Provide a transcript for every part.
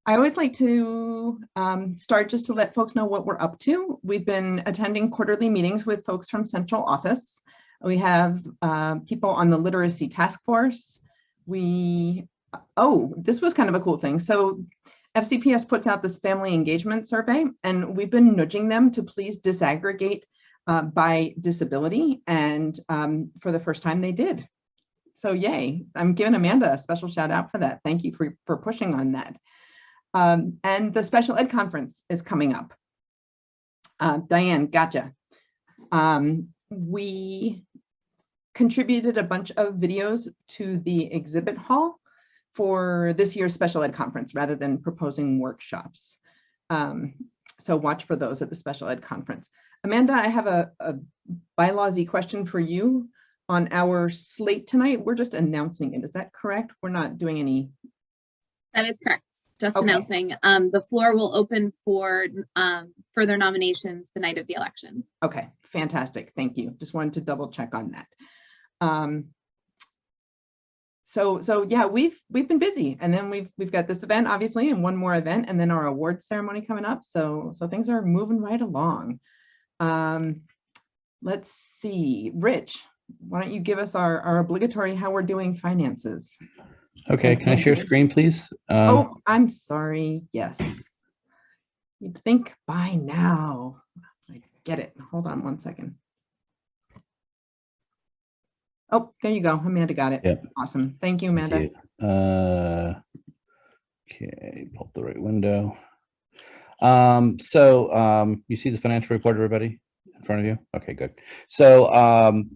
I always like to start just to let folks know what we're up to. We've been attending quarterly meetings with folks from central office. We have people on the literacy task force. This was kind of a cool thing. So FCPS puts out this family engagement survey, and we've been nudging them to please disaggregate by disability. And for the first time, they did. So yay, I'm giving Amanda a special shout out for that. Thank you for pushing on that. And the special ed conference is coming up. Diane, gotcha. We contributed a bunch of videos to the exhibit hall for this year's special ed conference rather than proposing workshops. So watch for those at the special ed conference. Amanda, I have a bylaws-y question for you. On our slate tonight, we're just announcing it. Is that correct? We're not doing any. That is correct. Just Okay. announcing. The floor will open for further nominations the night of the election. Okay, fantastic. Thank you. Just wanted to double check on that. So yeah, we've been busy, and then we've got this event obviously, and one more event, and then our awards ceremony coming up. So things are moving right along. Let's see, Rich, why don't you give us our obligatory how we're doing finances? Okay, can I share screen, please? Oh, I'm sorry. Yes. You'd think by now. I get it. Hold on one second. Oh, there you go. Amanda got it. Yep. Awesome. Thank you, Amanda. Thank you. Okay, pull up the right window. You see the financial report, everybody, in front of you? Okay, good. So I'm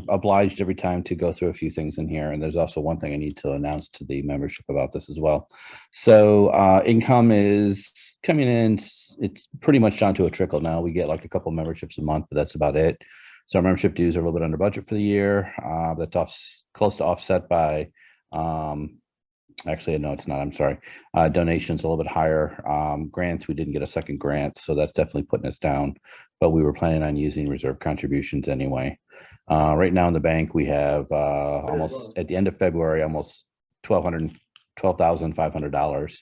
obliged every time to go through a few things in here, and there's also one thing I need to announce to the membership about this as well. So income is coming in, it's pretty much down to a trickle now. We get like a couple memberships a month, but that's about it. So our membership dues are a little bit under budget for the year. That's close to offset by, actually, no, it's not, I'm sorry. Donations a little bit higher. Grants, we didn't get a second grant, so that's definitely putting us down, but we were planning on using reserve contributions anyway. Right now in the bank, we have almost, at the end of February, almost $12,500.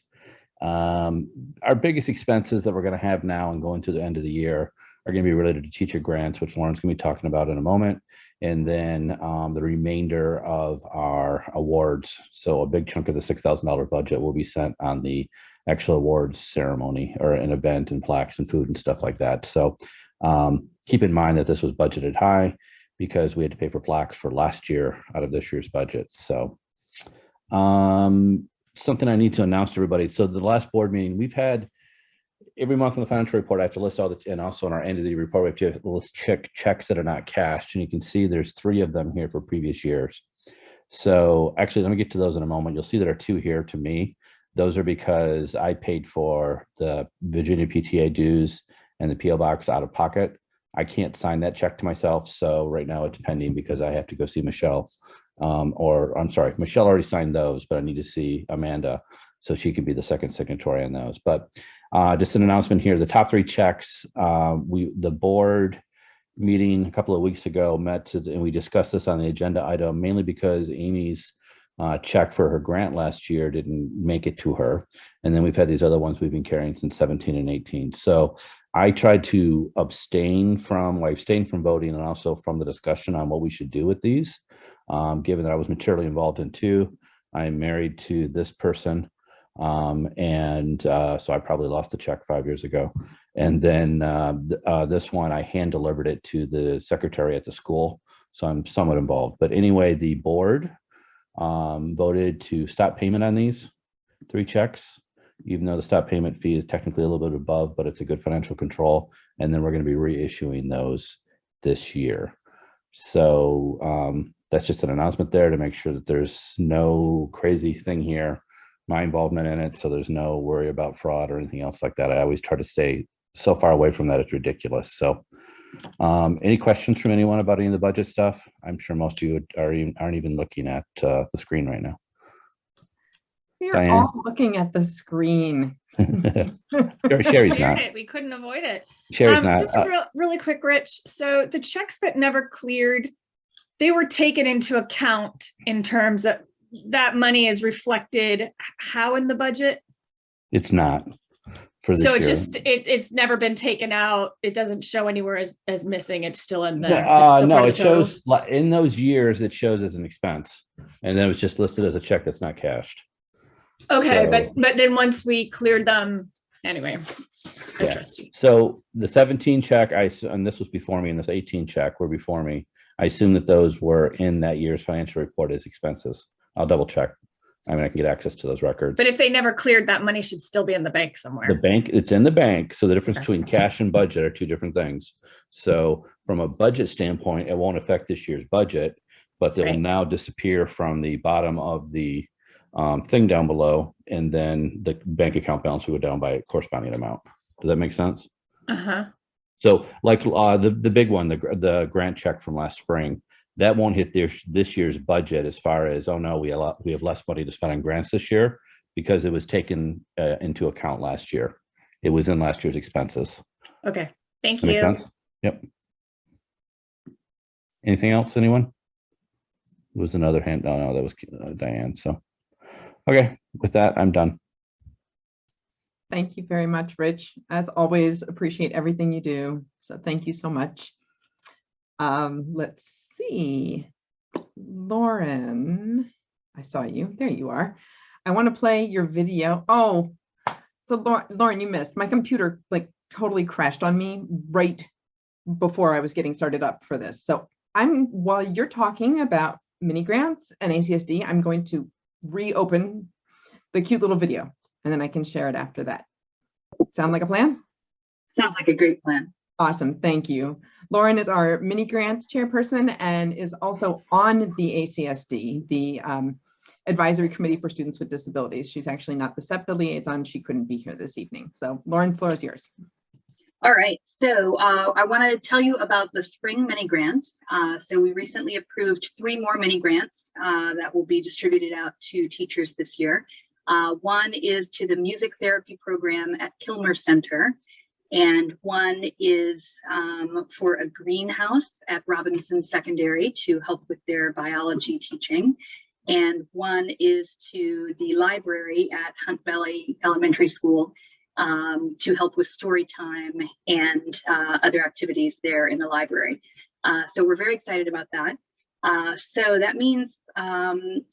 Our biggest expenses that we're gonna have now and going to the end of the year are going to be related to teacher grants, which Lauren's going to be talking about in a moment, and then the remainder of our awards. So a big chunk of the $6,000 budget will be sent on the actual awards ceremony or an event and plaques and food and stuff like that. So keep in mind that this was budgeted high because we had to pay for plaques for last year out of this year's budget. So something I need to announce to everybody. So the last board meeting we've had, every month on the financial report, I have to list all the, and also on our end of the report, we have to list checks that are not cashed. And you can see there's 3 of them here for previous years. So actually, let me get to those in a moment. You'll see there are 2 here to me. Those are because I paid for the Virginia PTA dues and the PO box out of pocket. I can't sign that check to myself. So right now it's pending because I have to go see Michelle. I'm sorry, Michelle already signed those, but I need to see Amanda so she can be the second signatory on those. But just an announcement here, the top 3 checks, the board meeting a couple of weeks ago and we discussed this on the agenda item, mainly because Amy's check for her grant last year didn't make it to her. And then we've had these other ones we've been carrying since 17 and 18. So I tried to abstain from voting and also from the discussion on what we should do with these, given that I was materially involved in 2. I'm married to this person. So I probably lost the check 5 years ago. And then this one, I hand delivered it to the secretary at the school. So I'm somewhat involved. But anyway, the board voted to stop payment on these 3 checks, even though the stop payment fee is technically a little bit above, but it's a good financial control. And then we're going to be reissuing those this year. So that's just an announcement there to make sure that there's no crazy thing here. My involvement in it, so there's no worry about fraud or anything else like that. I always try to stay so far away from that, it's ridiculous. So any questions from anyone about any of the budget stuff? I'm sure most of you aren't even looking at the screen right now. We are all looking at the screen. Sherry's not. We couldn't avoid it. Sherry's not. Just really quick, Rich. So the checks that never cleared, they were taken into account in terms of that money is reflected how in the budget? It's not for this So year. it just, it's never been taken out. It doesn't show anywhere as missing. It's still in there. No, it shows in those years, it shows as an expense. And then it was just listed as a check that's not cashed. Okay, So- but then once we cleared them, anyway. I Yeah. trust you. So the 17 check, and this was before me, and this 18 check were before me. I assume that those were in that year's financial report as expenses. I'll double check. I mean, I can get access to those records. But if they never cleared, that money should still be in the bank somewhere. The bank, it's in the bank. So the difference Okay. between cash and budget are two different things. So from a budget standpoint, it won't affect this year's budget, but they will Right. now disappear from the bottom of the thing down below, and then the bank account balance will go down by a corresponding amount. Does that make sense? Uh-huh. So like the big one, the grant check from last spring, that won't hit this year's budget as far as, oh no, we have less money to spend on grants this year, because it was taken into account last year. It was in last year's expenses. Okay, thank That make you. sense? Yep. Anything else, anyone? It was another hand. No, that was Diane. So, okay, with that, I'm done. Thank you very much, Rich. As always, appreciate everything you do. So thank you so much. Let's see. Lauren, I saw you. There you are. I want to play your video. Oh, so Lauren, you missed. My computer like totally crashed on me right before I was getting started up for this. So while you're talking about mini grants and ACSD, I'm going to reopen the cute little video, and then I can share it after that. Sound like a plan? Sounds like a great plan. Awesome, thank you. Lauren is our mini grants chairperson and is also on the ACSD, the Advisory Committee for Students with Disabilities. She's actually not the SEPTA liaison. She couldn't be here this evening. So Lauren, floor is yours. All right, so I want to tell you about the spring mini grants. So we recently approved 3 more mini grants that will be distributed out to teachers this year. One is to the music therapy program at Kilmer Center, and one is for a greenhouse at Robinson Secondary to help with their biology teaching. And one is to the library at Hunt Valley Elementary School to help with story time and other activities there in the library. So we're very excited about that. So that means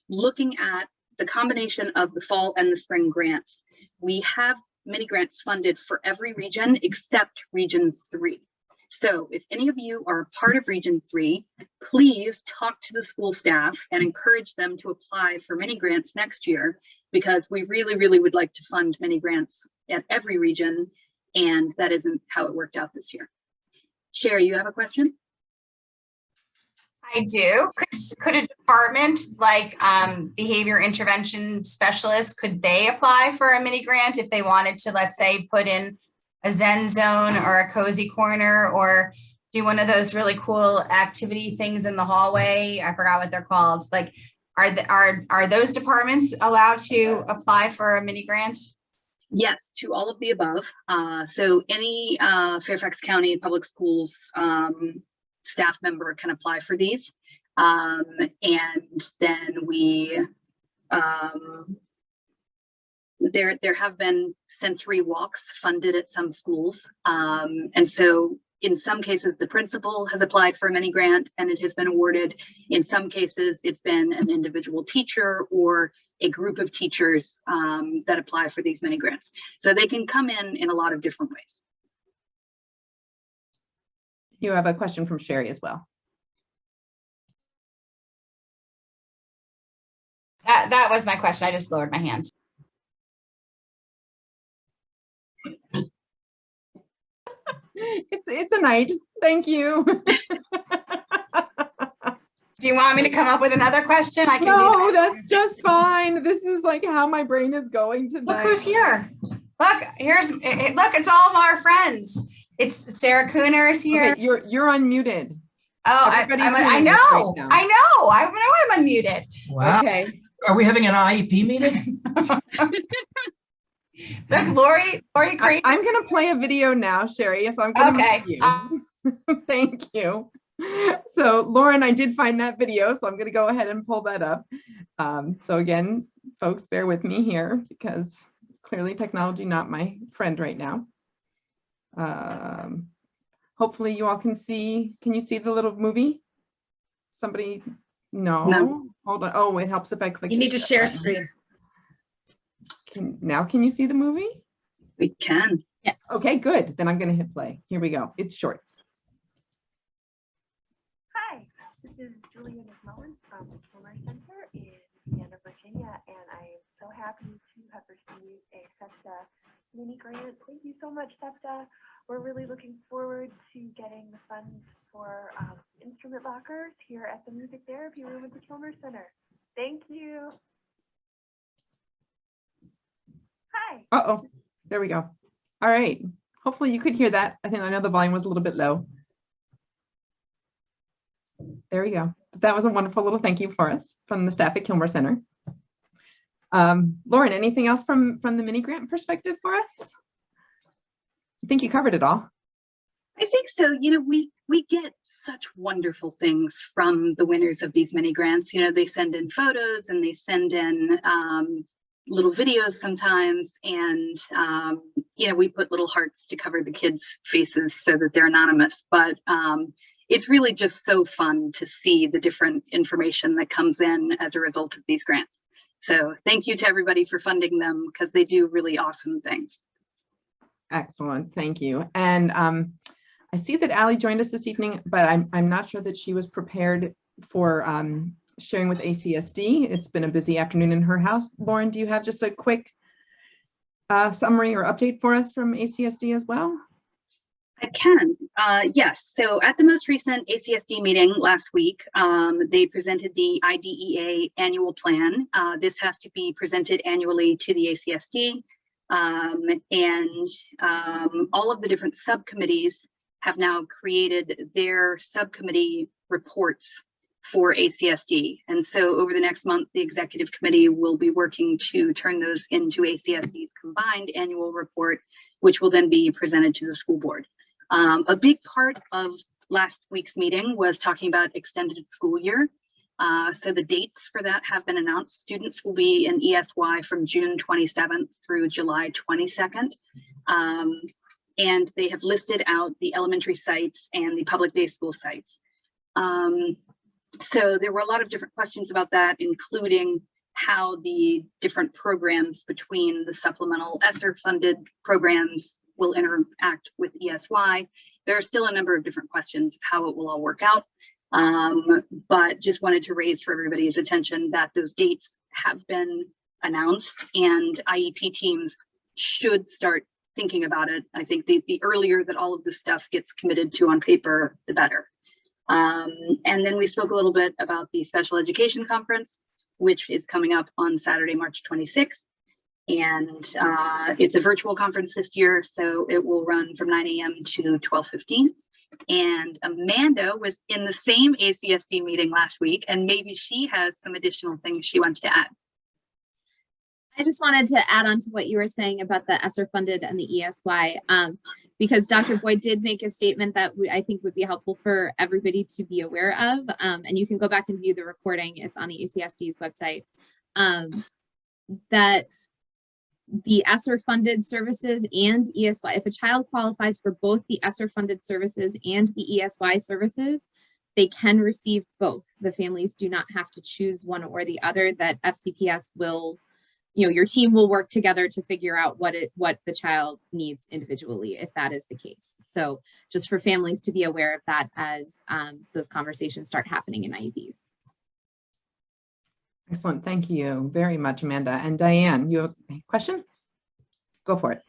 looking at the combination of the fall and the spring grants, we have mini grants funded for every region except Region 3. So if any of you are a part of Region 3, please talk to the school staff and encourage them to apply for mini grants next year, because we really, really would like to fund mini grants at every region, and that isn't how it worked out this year. Sherry, you have a question? I do. Could a department like behavior intervention specialist, could they apply for a mini grant if they wanted to, let's say, put in a Zen zone or a cozy corner, or do one of those really cool activity things in the hallway? I forgot what they're called. Like, are those departments allowed to apply for a mini grant? Yes, to all of the above. So any Fairfax County Public Schools staff member can apply for these. And then we, there have been sensory walks funded at some schools. And so in some cases, the principal has applied for a mini grant and it has been awarded. In some cases, it's been an individual teacher or a group of teachers that apply for these mini grants. So they can come in a lot of different ways. You have a question from Sherry as well. That was my question. I just lowered my hand. It's a night. Thank you. Do you want me to come up with another question? I can No, do that. that's just fine. This is like how my brain is going tonight. Look who's here. Look, look, it's all of our friends. It's Sarah Cooner is here. Okay, you're unmuted. Oh, Everybody's I muted know. right now. I know. I know I'm unmuted. Wow. Okay. Are we having an IEP meeting? Look, Lori Craden. I'm gonna play a video now, Sherry. So I'm gonna Okay. mute you. Thank you. So Lauren, I did find that video, so I'm gonna go ahead and pull that up. So again, folks, bear with me here because Clearly technology not my friend right now. Hopefully you all can see the little movie? Somebody, no. Hold on. Oh, it helps if I click. You the need to share button. screen. Now can you see the movie? We can. Yes. Okay, good. Then I'm going to hit play. Here we go. It's shorts. Hi, this is Julia McMullen from the Kilmer Center in Indiana, Virginia, and I'm so happy to have received a SEPTA mini grant. Thank you so much, SEPTA. We're really looking forward to getting the funds for instrument lockers here at the music therapy room at the Kilmer Center. Thank you. Hi. Uh-oh, there we go. All right. Hopefully you could hear that. I know the volume was a little bit low. There we go. That was a wonderful little thank you for us from the staff at Kilmer Center. Lauren, anything else from the mini grant perspective for us? I think you covered it all. I think so. You know, we get such wonderful things from the winners of these mini grants. You know, they send in photos and they send in little videos sometimes, and you know, we put little hearts to cover the kids' faces so that they're anonymous. But it's really just so fun to see the different information that comes in as a result of these grants. So thank you to everybody for funding them, because they do really awesome things. Excellent, thank you. And I see that Allie joined us this evening, but I'm not sure that she was prepared for sharing with ACSD. It's been a busy afternoon in her house. Lauren, do you have just a quick summary or update for us from ACSD as well? I can, yes. So at the most recent ACSD meeting last week, they presented the IDEA annual plan. This has to be presented annually to the ACSD, and all of the different subcommittees have now created their subcommittee reports for ACSD. And so over the next month, the executive committee will be working to turn those into ACSD's combined annual report, which will then be presented to the school board. A big part of last week's meeting was talking about extended school year. So the dates for that have been announced. Students will be in ESY from June 27th through July 22nd. And they have listed out the elementary sites and the public day school sites. So there were a lot of different questions about that, including how the different programs between the supplemental ESSER funded programs will interact with ESY. There are still a number of different questions of how it will all work out, but just wanted to raise for everybody's attention that those dates have been announced, and IEP teams should start thinking about it. I think the earlier that all of this stuff gets committed to on paper, the better. And then we spoke a little bit about the special education conference, which is coming up on Saturday, March 26th. And it's a virtual conference this year, so it will run from 9 a.m. to 12:15. And Amanda was in the same ACSD meeting last week, and maybe she has some additional things she wants to add. I just wanted to add on to what you were saying about the ESSER funded and the ESY, because Dr. Boyd did make a statement that I think would be helpful for everybody to be aware of. And you can go back and view the recording. It's on the ACSD's website. That the ESSER funded services and ESY, if a child qualifies for both the ESSER funded services and the ESY services, they can receive both. The families do not have to choose one or the other. That FCPS will, you know, your team will work together to figure out what the child needs individually, if that is the case. So just for families to be aware of that as those conversations start happening in IEPs. Excellent. Thank you very much, Amanda. And Diane, you have a question? Go for it.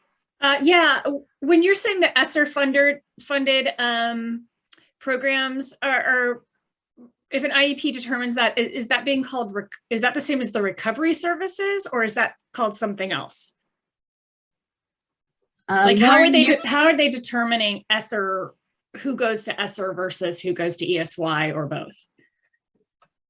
Yeah, when you're saying the ESSER funded programs are if an IEP determines that, is that being called, is that the same as the recovery services, or is that called something else? Like Lauren, how are they determining ESSER, who goes to ESSER versus who goes to ESY, or both?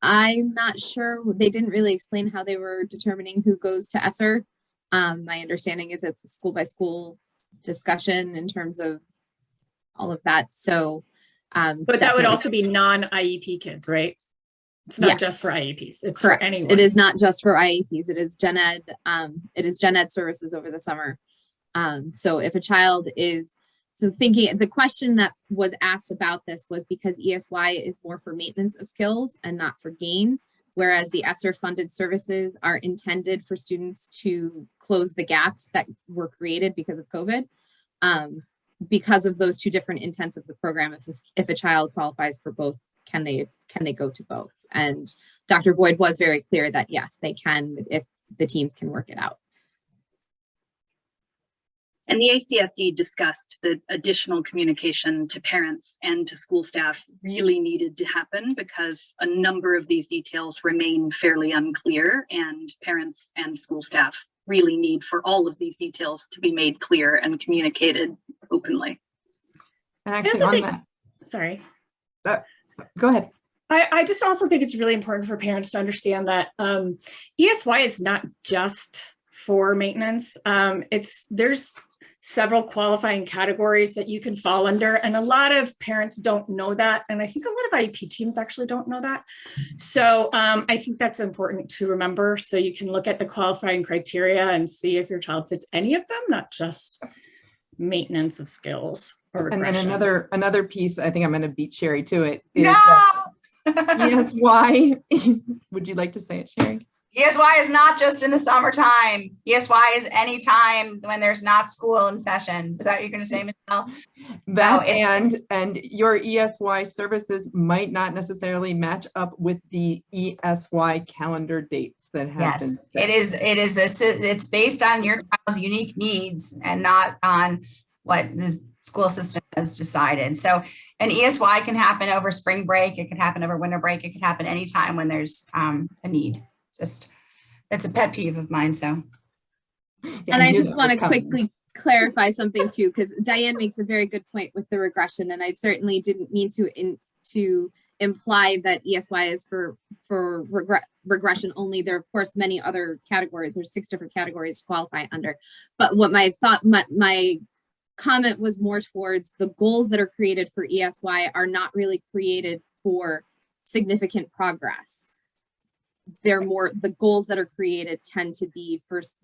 I'm not sure. They didn't really explain how they were determining who goes to ESSER. My understanding is it's a school by school discussion in terms of all of that. So, but that would also be non-IEP kids, right? It's not Yes. just for IEPs. It's Correct. for anyone. It is not just for IEPs. It is gen ed. It is gen ed services over the summer. So if a child is, so thinking, the question that was asked about this was because ESY is more for maintenance of skills and not for gain, whereas the ESSER funded services are intended for students to close the gaps that were created because of COVID. Because of those two different intents of the program, if a child qualifies for both, can they go to both? And Dr. Boyd was very clear that yes, they can, if the teams can work it out. And the ACSD discussed that additional communication to parents and to school staff really needed to happen because a number of these details remain fairly unclear, and parents and school staff really need for all of these details to be made clear and communicated openly. And actually on that, Sorry. go ahead. I just also think it's really important for parents to understand that ESY is not just for maintenance. There's several qualifying categories that you can fall under, and a lot of parents don't know that, and I think a lot of IEP teams actually don't know that. So I think that's important to remember, so you can look at the qualifying criteria and see if your child fits any of them, not just maintenance of skills or regression. And then another piece, I think I'm going to beat Sherry to it. Is No! ESY, would you like to say it, Sherry? ESY is not just in the summertime. ESY is anytime when there's not school in session. Is that what you're going to say, Michelle? That No, and your ESY services might not necessarily match up with the ESY calendar dates that have yes, been set. it's based on your child's unique needs and not on what the school system has decided. So an ESY can happen over spring break. It can happen over winter break. It can happen anytime when there's a need. Just, that's a pet peeve of mine, so. And I just want to quickly clarify something too, because Diane makes a very good point with the regression, and I certainly didn't mean to imply that ESY is for regression only. There are of course many other categories. There's 6 different categories to qualify under. But what my comment was more towards the goals that are created for ESY are not really created for significant progress. They're more, the goals that are created tend to be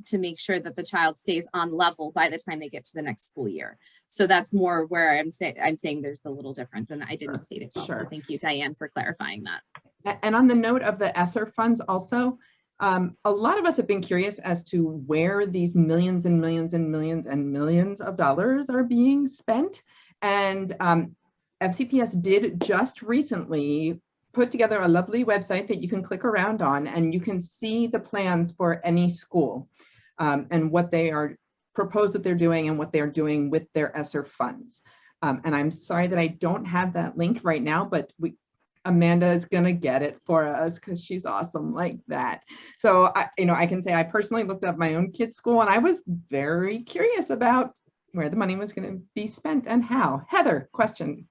to make sure that the child stays on level by the time they get to the next school year. So that's more where I'm saying there's the little difference, and I didn't state it well. Sure. So thank you, Diane, for clarifying that. And on the note of the ESSER funds also, a lot of us have been curious as to where these millions and millions and millions and millions of dollars are being spent. And FCPS did just recently put together a lovely website that you can click around on, and you can see the plans for any school and what they are proposed that they're doing and what they're doing with their ESSER funds. And I'm sorry that I don't have that link right now, but Amanda is going to get it for us because she's awesome like that. So, I can say I personally looked up my own kid's school, and I was very curious about where the money was going to be spent and how. Heather, question.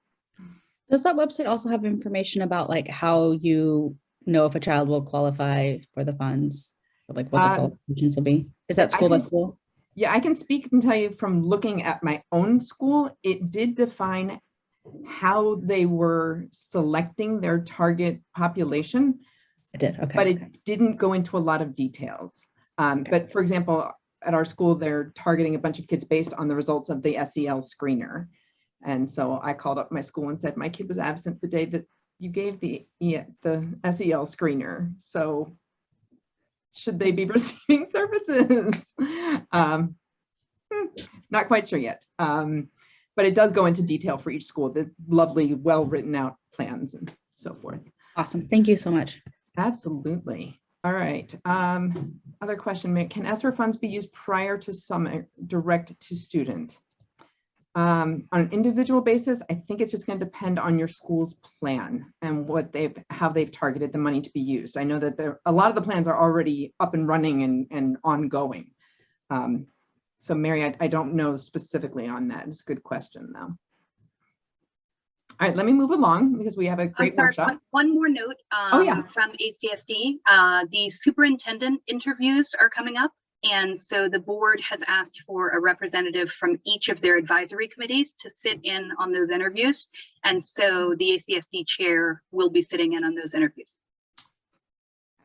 Does that website also have information about like how you know if a child will qualify for the funds, or like what the qualifications will be? Is that school by school? Yeah, I can speak and tell you from looking at my own school, it did define how they were selecting their target population. It did, okay. But it didn't go into a lot of details. But for example, at our school, they're targeting a bunch of kids based on the results of the SEL screener. And so I called up my school and said, my kid was absent the day that you gave the SEL screener. So should they be receiving services? Not quite sure yet. But it does go into detail for each school, the lovely, well written out plans and so forth. Awesome. Thank you so much. Absolutely. All right. Other question, can ESSER funds be used prior to summer direct to student? On an individual basis, I think it's just going to depend on your school's plan and how they've targeted the money to be used. I know that a lot of the plans are already up and running and ongoing. So Mary, I don't know specifically on that. It's a good question though. All right, let me move along because we have a great workshop. One more note from ACSD. The superintendent interviews are coming up. And so the board has asked for a representative from each of their advisory committees to sit in on those interviews. And so the ACSD chair will be sitting in on those interviews.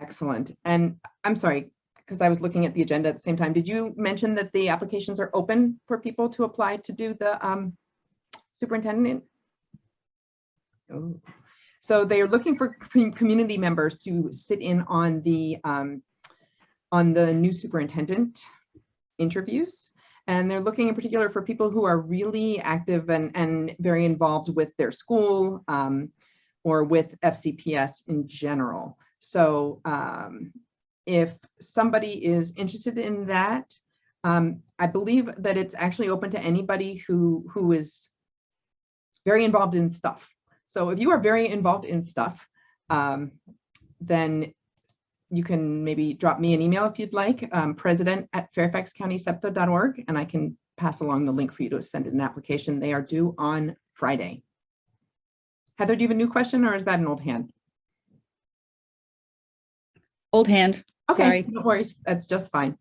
Excellent. And I'm sorry, because I was looking at the agenda at the same time. Did you mention that the applications are open for people to apply to do the superintendent? Oh. So they are looking for community members to sit in on the new superintendent interviews. And they're looking in particular for people who are really active and very involved with their school or with FCPS in general. So if somebody is interested in that, I believe that it's actually open to anybody who is very involved in stuff. So if you are very involved in stuff, then you can maybe drop me an email if you'd like, president@fairfaxcountysepta.org, and I can pass along the link for you to send in an application. They are due on Friday. Heather, do you have a new question or is that an old hand? Old hand. Okay, Sorry. no worries. That's just fine.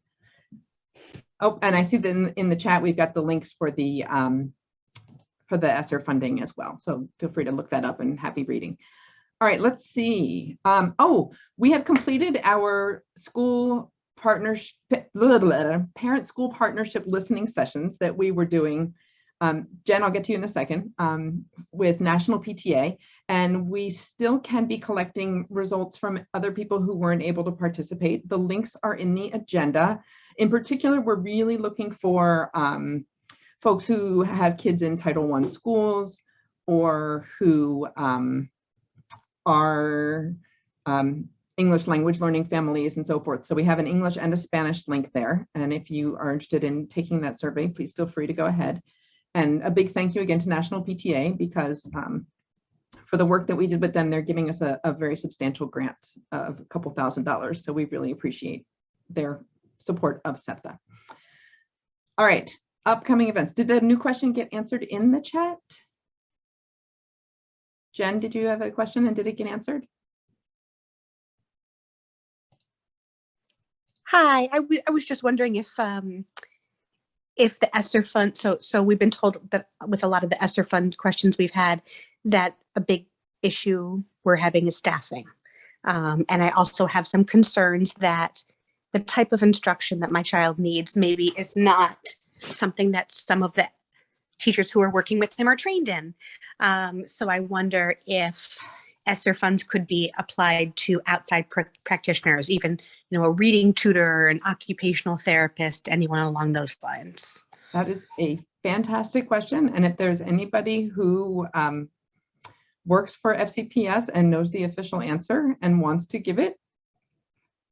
Oh, and I see that in the chat, we've got the links for the ESSER funding as well. So feel free to look that up and happy reading. All right, let's see. Oh, we have completed our school partnership, parent school partnership listening sessions that we were doing. Jen, I'll get to you in a second, with National PTA, and we still can be collecting results from other people who weren't able to participate. The links are in the agenda. In particular, we're really looking for folks who have kids in Title I schools or who are English language learning families and so forth. So we have an English and a Spanish link there. And if you are interested in taking that survey, please feel free to go ahead. And a big thank you again to National PTA, because for the work that we did with them, they're giving us a very substantial grant of a couple $1,000s. So we really appreciate their support of SEPTA. All right, upcoming events. Did the new question get answered in the chat? Jen, did you have a question and did it get answered? Hi, I was just wondering if the ESSER fund, so we've been told that with a lot of the ESSER fund questions we've had, that a big issue we're having is staffing. And I also have some concerns that the type of instruction that my child needs maybe is not something that some of the teachers who are working with him are trained in. So I wonder if ESSER funds could be applied to outside practitioners, even, you know, a reading tutor, an occupational therapist, anyone along those lines. That is a fantastic question. And if there's anybody who works for FCPS and knows the official answer and wants to give it,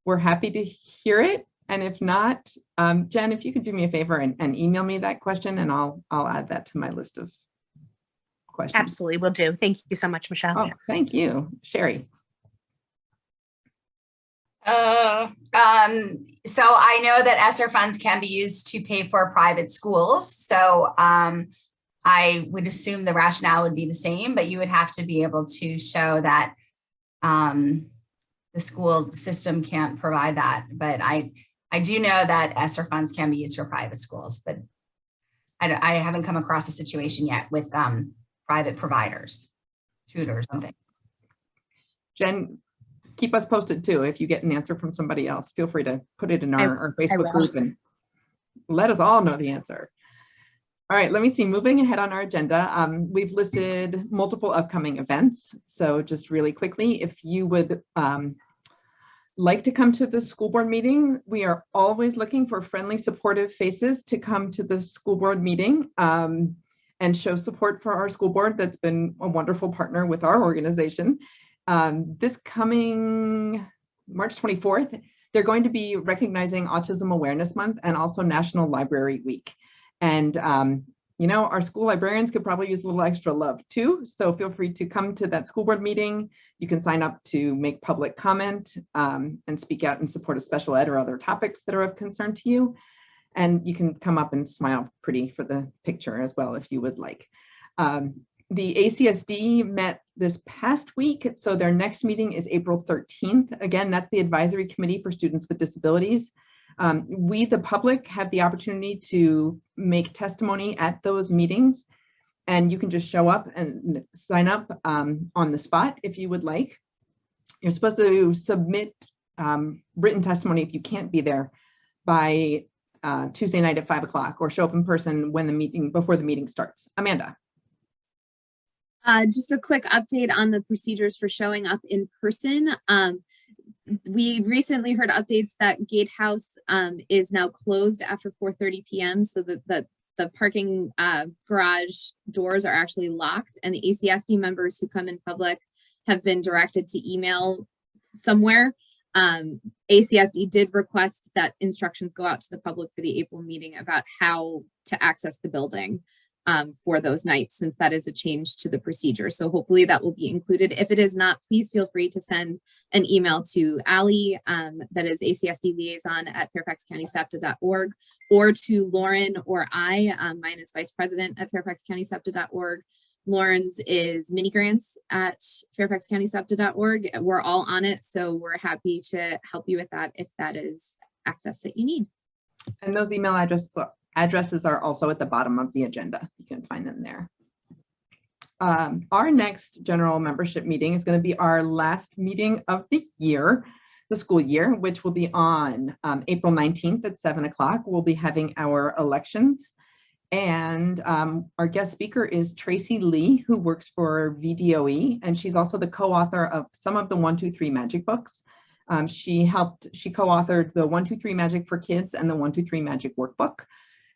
we're happy to hear it. And if not, Jen, if you could do me a favor and email me that question, and I'll add that to my list of questions. Absolutely, will do. Thank you so much, Michelle. Oh, thank you, Sherry. So I know that ESSER funds can be used to pay for private schools. So I would assume the rationale would be the same, but you would have to be able to show that the school system can't provide that. But I do know that ESSER funds can be used for private schools, but I haven't come across a situation yet with private providers, tutors, something. Jen, keep us posted too. If you get an answer from somebody else, feel free to put it in our Facebook group and let us all know the answer. All right, let me see, moving ahead on our agenda, we've listed multiple upcoming events. So just really quickly, if you would like to come to the school board meeting, we are always looking for friendly, supportive faces to come to the school board meeting and show support for our school board that's been a wonderful partner with our organization. This coming March 24th, they're going to be recognizing Autism Awareness Month and also National Library Week. And, you know, our school librarians could probably use a little extra love too. So feel free to come to that school board meeting. You can sign up to make public comment and speak out in support of special ed or other topics that are of concern to you. And you can come up and smile pretty for the picture as well if you would like. The ACSD met this past week, so their next meeting is April 13th. Again, that's the Advisory Committee for Students with Disabilities. We, the public, have the opportunity to make testimony at those meetings, and you can just show up and sign up on the spot if you would like. You're supposed to submit written testimony if you can't be there by Tuesday night at 5 o'clock, or show up in person before the meeting starts. Amanda. Just a quick update on the procedures for showing up in person. We recently heard updates that Gatehouse is now closed after 4:30 p.m. so that the parking garage doors are actually locked, and the ACSD members who come in public have been directed to email somewhere. ACSD did request that instructions go out to the public for the April meeting about how to access the building for those nights, since that is a change to the procedure. So hopefully that will be included. If it is not, please feel free to send an email to Allie, that is ACSD liaison at fairfaxcountysepta.org, or to Lauren or I. Mine is vice president at fairfaxcountysepta.org. Lauren's is mini grants at fairfaxcountysepta.org. We're all on it, so we're happy to help you with that if that is access that you need. And those email addresses are also at the bottom of the agenda. You can find them there. Our next general membership meeting is going to be our last meeting of the year, the school year, which will be on April 19th at 7 o'clock. We'll be having our elections. And our guest speaker is Tracy Lee, who works for VDOE, and she's also the co-author of some of the 1-2-3 Magic books. She co-authored the 1-2-3 Magic for Kids and the 1-2-3 Magic Workbook.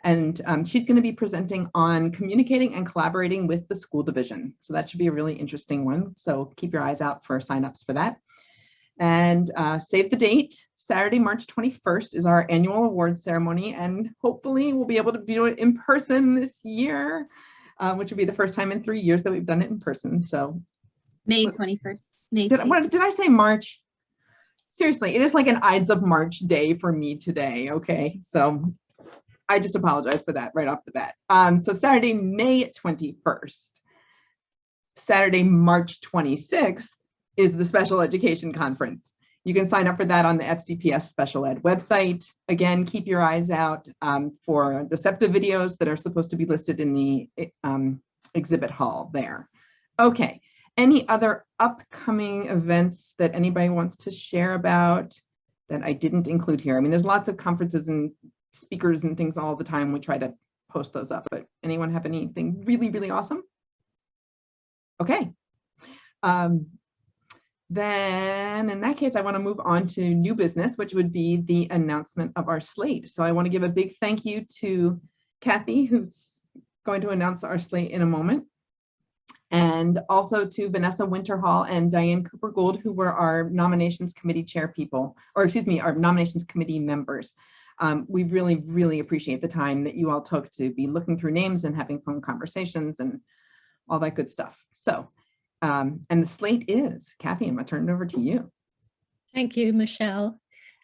And she's going to be presenting on communicating and collaborating with the school division. So that should be a really interesting one. So keep your eyes out for signups for that. And save the date. Saturday, March 21st is our annual awards ceremony, and hopefully we'll be able to do it in person this year, which will be the first time in 3 years that we've done it in person. So May 21st. Did I say March? Seriously, it is like an Ides of March day for me today. Okay, so I just apologize for that right off the bat. So Saturday, May 21st. Saturday, March 26th is the Special Education Conference. You can sign up for that on the FCPS Special Ed website. Again, keep your eyes out for the SEPTA videos that are supposed to be listed in the exhibit hall there. Okay, any other upcoming events that anybody wants to share about that I didn't include here? I mean, there's lots of conferences and speakers and things all the time. We try to post those up, but anyone have anything really, really awesome? Okay. Then in that case, I want to move on to new business, which would be the announcement of our slate. So I want to give a big thank you to Kathy, who's going to announce our slate in a moment, and also to Vanessa Winterhall and Diane Cooper Gould, who were our nominations committee chair people, or excuse me, our nominations committee members. We really, really appreciate the time that you all took to be looking through names and having phone conversations and all that good stuff. So, and the slate is, Kathy, I'm gonna turn it over to you. Thank you, Michelle.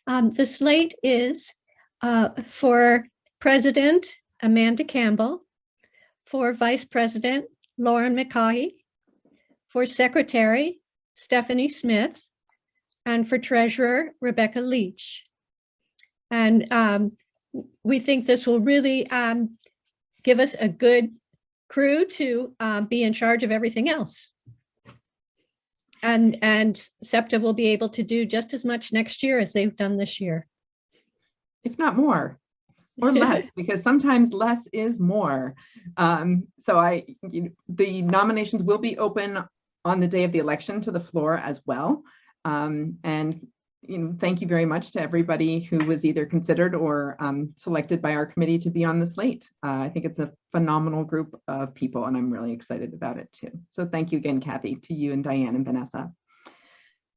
The slate is for President Amanda Campbell, for Vice President Lauren McCaughey, for Secretary Stephanie Smith, and for Treasurer Rebecca Leach. And we think this will really give us a good crew to be in charge of everything else. And SEPTA will be able to do just as much next year as they've done this year. If not more, or less, because sometimes less is more. So the nominations will be open on the day of the election to the floor as well. And thank you very much to everybody who was either considered or selected by our committee to be on the slate. I think it's a phenomenal group of people, and I'm really excited about it too. So thank you again, Kathy, to you and Diane and Vanessa.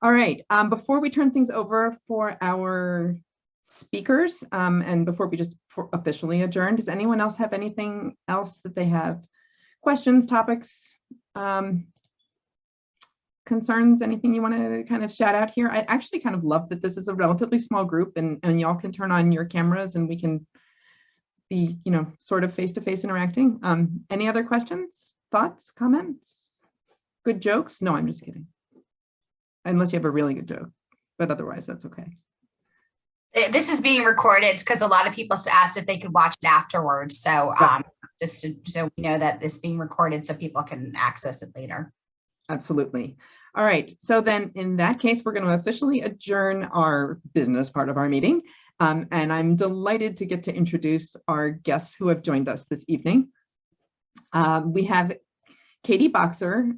All right, before we turn things over for our speakers, and before we just officially adjourn, does anyone else have anything else that they have? Questions, topics, concerns, anything you want to kind of shout out here? I actually kind of love that this is a relatively small group, and y'all can turn on your cameras and we can be, sort of face-to-face interacting. Any other questions, thoughts, comments, good jokes? No, I'm just kidding. Unless you have a really good joke, but otherwise that's okay. This is being recorded because a lot of people asked if they could watch it afterwards. So just so we know that this is being recorded so people can access it later. Absolutely. All right, so then in that case, we're going to officially adjourn our business part of our meeting. And I'm delighted to get to introduce our guests who have joined us this evening. We have Katie Boxer,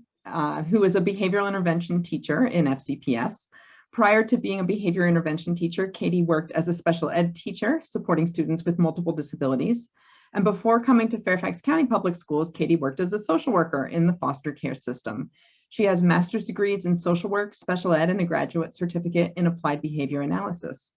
who is a behavioral intervention teacher in FCPS. Prior to being a behavior intervention teacher, Katie worked as a special ed teacher supporting students with multiple disabilities. And before coming to Fairfax County Public Schools, Katie worked as a social worker in the foster care system. She has master's degrees in social work, special ed, and a graduate certificate in applied behavior analysis.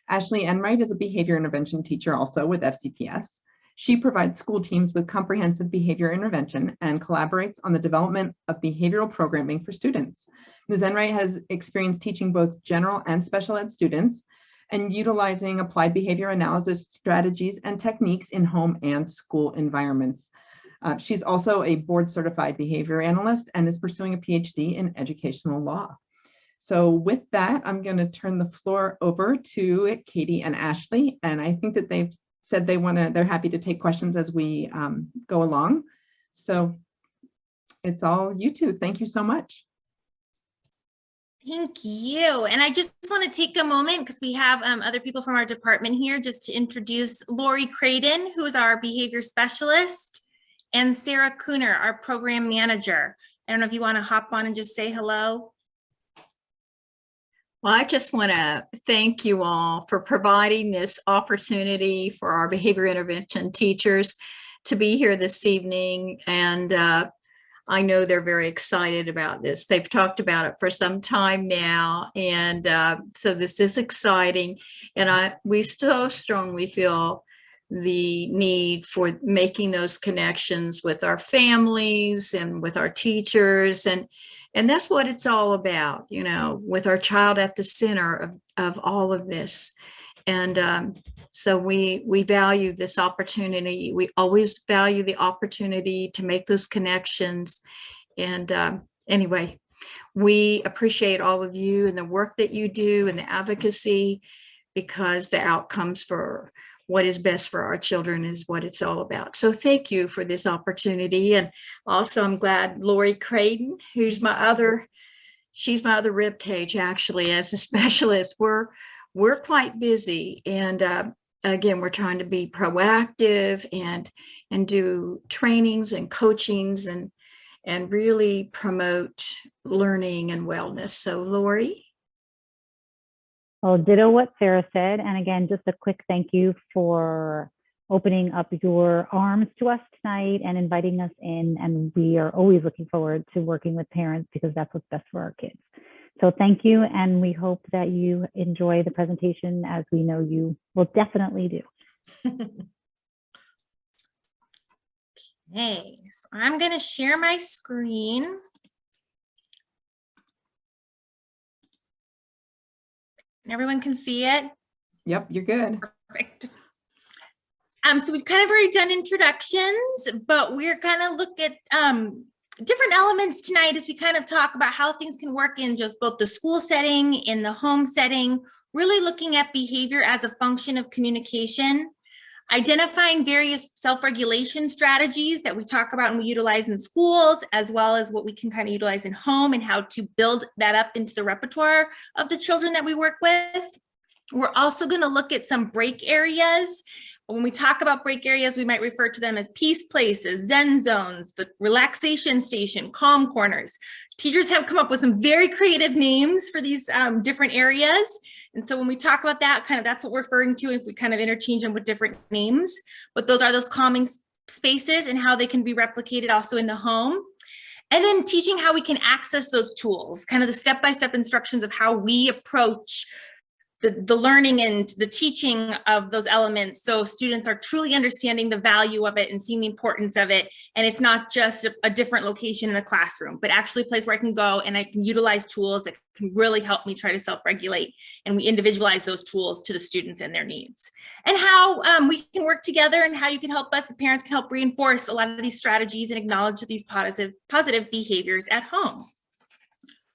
Ashley Enright is a behavior intervention teacher also with FCPS. She provides school teams with comprehensive behavior intervention and collaborates on the development of behavioral programming for students. Ms. Enright has experience teaching both general and special ed students and utilizing applied behavior analysis strategies and techniques in home and school environments. She's also a board certified behavior analyst and is pursuing a PhD in educational law. So with that, I'm going to turn the floor over to Katie and Ashley. And I think that they've said they're happy to take questions as we go along. So it's all you two. Thank you so much. Thank you. And I just want to take a moment because we have other people from our department here just to introduce Lori Craden, who is our behavior specialist, and Sarah Cooner, our program manager. I don't know if you want to hop on and just say hello. Well, I just want to thank you all for providing this opportunity for our behavior intervention teachers to be here this evening. And I know they're very excited about this. They've talked about it for some time now. And so this is exciting. And we so strongly feel the need for making those connections with our families and with our teachers. And that's what it's all about, you know, with our child at the center of all of this. And so we value this opportunity. We always value the opportunity to make those connections. And anyway, we appreciate all of you and the work that you do and the advocacy, because the outcomes for what is best for our children is what it's all about. So thank you for this opportunity. And also I'm glad Lori Craden, who's she's my other rib cage actually as a specialist. We're quite busy. And again, we're trying to be proactive and do trainings and coachings and really promote learning and wellness. So Lori. Well, ditto what Sarah said. And again, just a quick thank you for opening up your arms to us tonight and inviting us in. And we are always looking forward to working with parents because that's what's best for our kids. So thank you. And we hope that you enjoy the presentation, as we know you will definitely do. Okay, so I'm going to share my screen. Everyone can see it? Yep, you're good. Perfect. So we've kind of already done introductions, but we're going to look at different elements tonight as we kind of talk about how things can work in just both the school setting, in the home setting, really looking at behavior as a function of communication, identifying various self-regulation strategies that we talk about and we utilize in schools, as well as what we can kind of utilize in home and how to build that up into the repertoire of the children that we work with. We're also going to look at some break areas. When we talk about break areas, we might refer to them as peace places, Zen zones, the relaxation station, calm corners. Teachers have come up with some very creative names for these different areas. And so when we talk about that, that's what we're referring to if we kind of interchange them with different names. But those are those calming spaces and how they can be replicated also in the home. And then teaching how we can access those tools, kind of the step-by-step instructions of how we approach the learning and the teaching of those elements, so students are truly understanding the value of it and seeing the importance of it. And it's not just a different location in the classroom, but actually a place where I can go and I can utilize tools that can really help me try to self-regulate. And we individualize those tools to the students and their needs. And how we can work together and how you can help us, the parents can help reinforce a lot of these strategies and acknowledge these positive behaviors at home.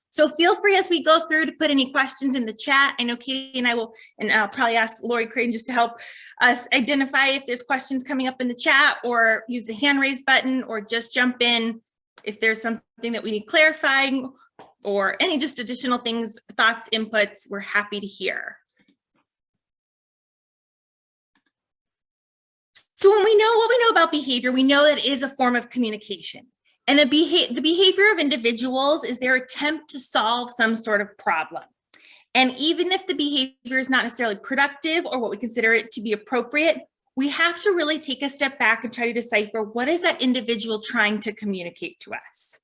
So feel free as we go through to put any questions in the chat. I know Katie and I will, and I'll probably ask Lori Craden just to help us identify if there's questions coming up in the chat, or use the hand raise button, or just jump in if there's something that we need clarifying. or any just additional things, thoughts, inputs, we're happy to hear. So when we know what we know about behavior, we know that it is a form of communication. And the behavior of individuals is their attempt to solve some sort of problem. And even if the behavior is not necessarily productive or what we consider it to be appropriate, we have to really take a step back and try to decipher what is that individual trying to communicate to us.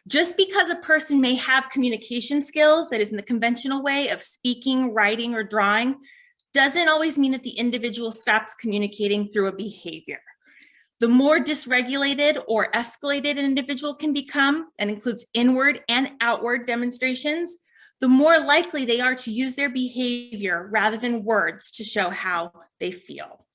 Just because a person may have communication skills that is in the conventional way of speaking, writing, or drawing, doesn't always mean that the individual stops communicating through a behavior. The more dysregulated or escalated an individual can become, and includes inward and outward demonstrations, the more likely they are to use their behavior rather than words to show how they feel.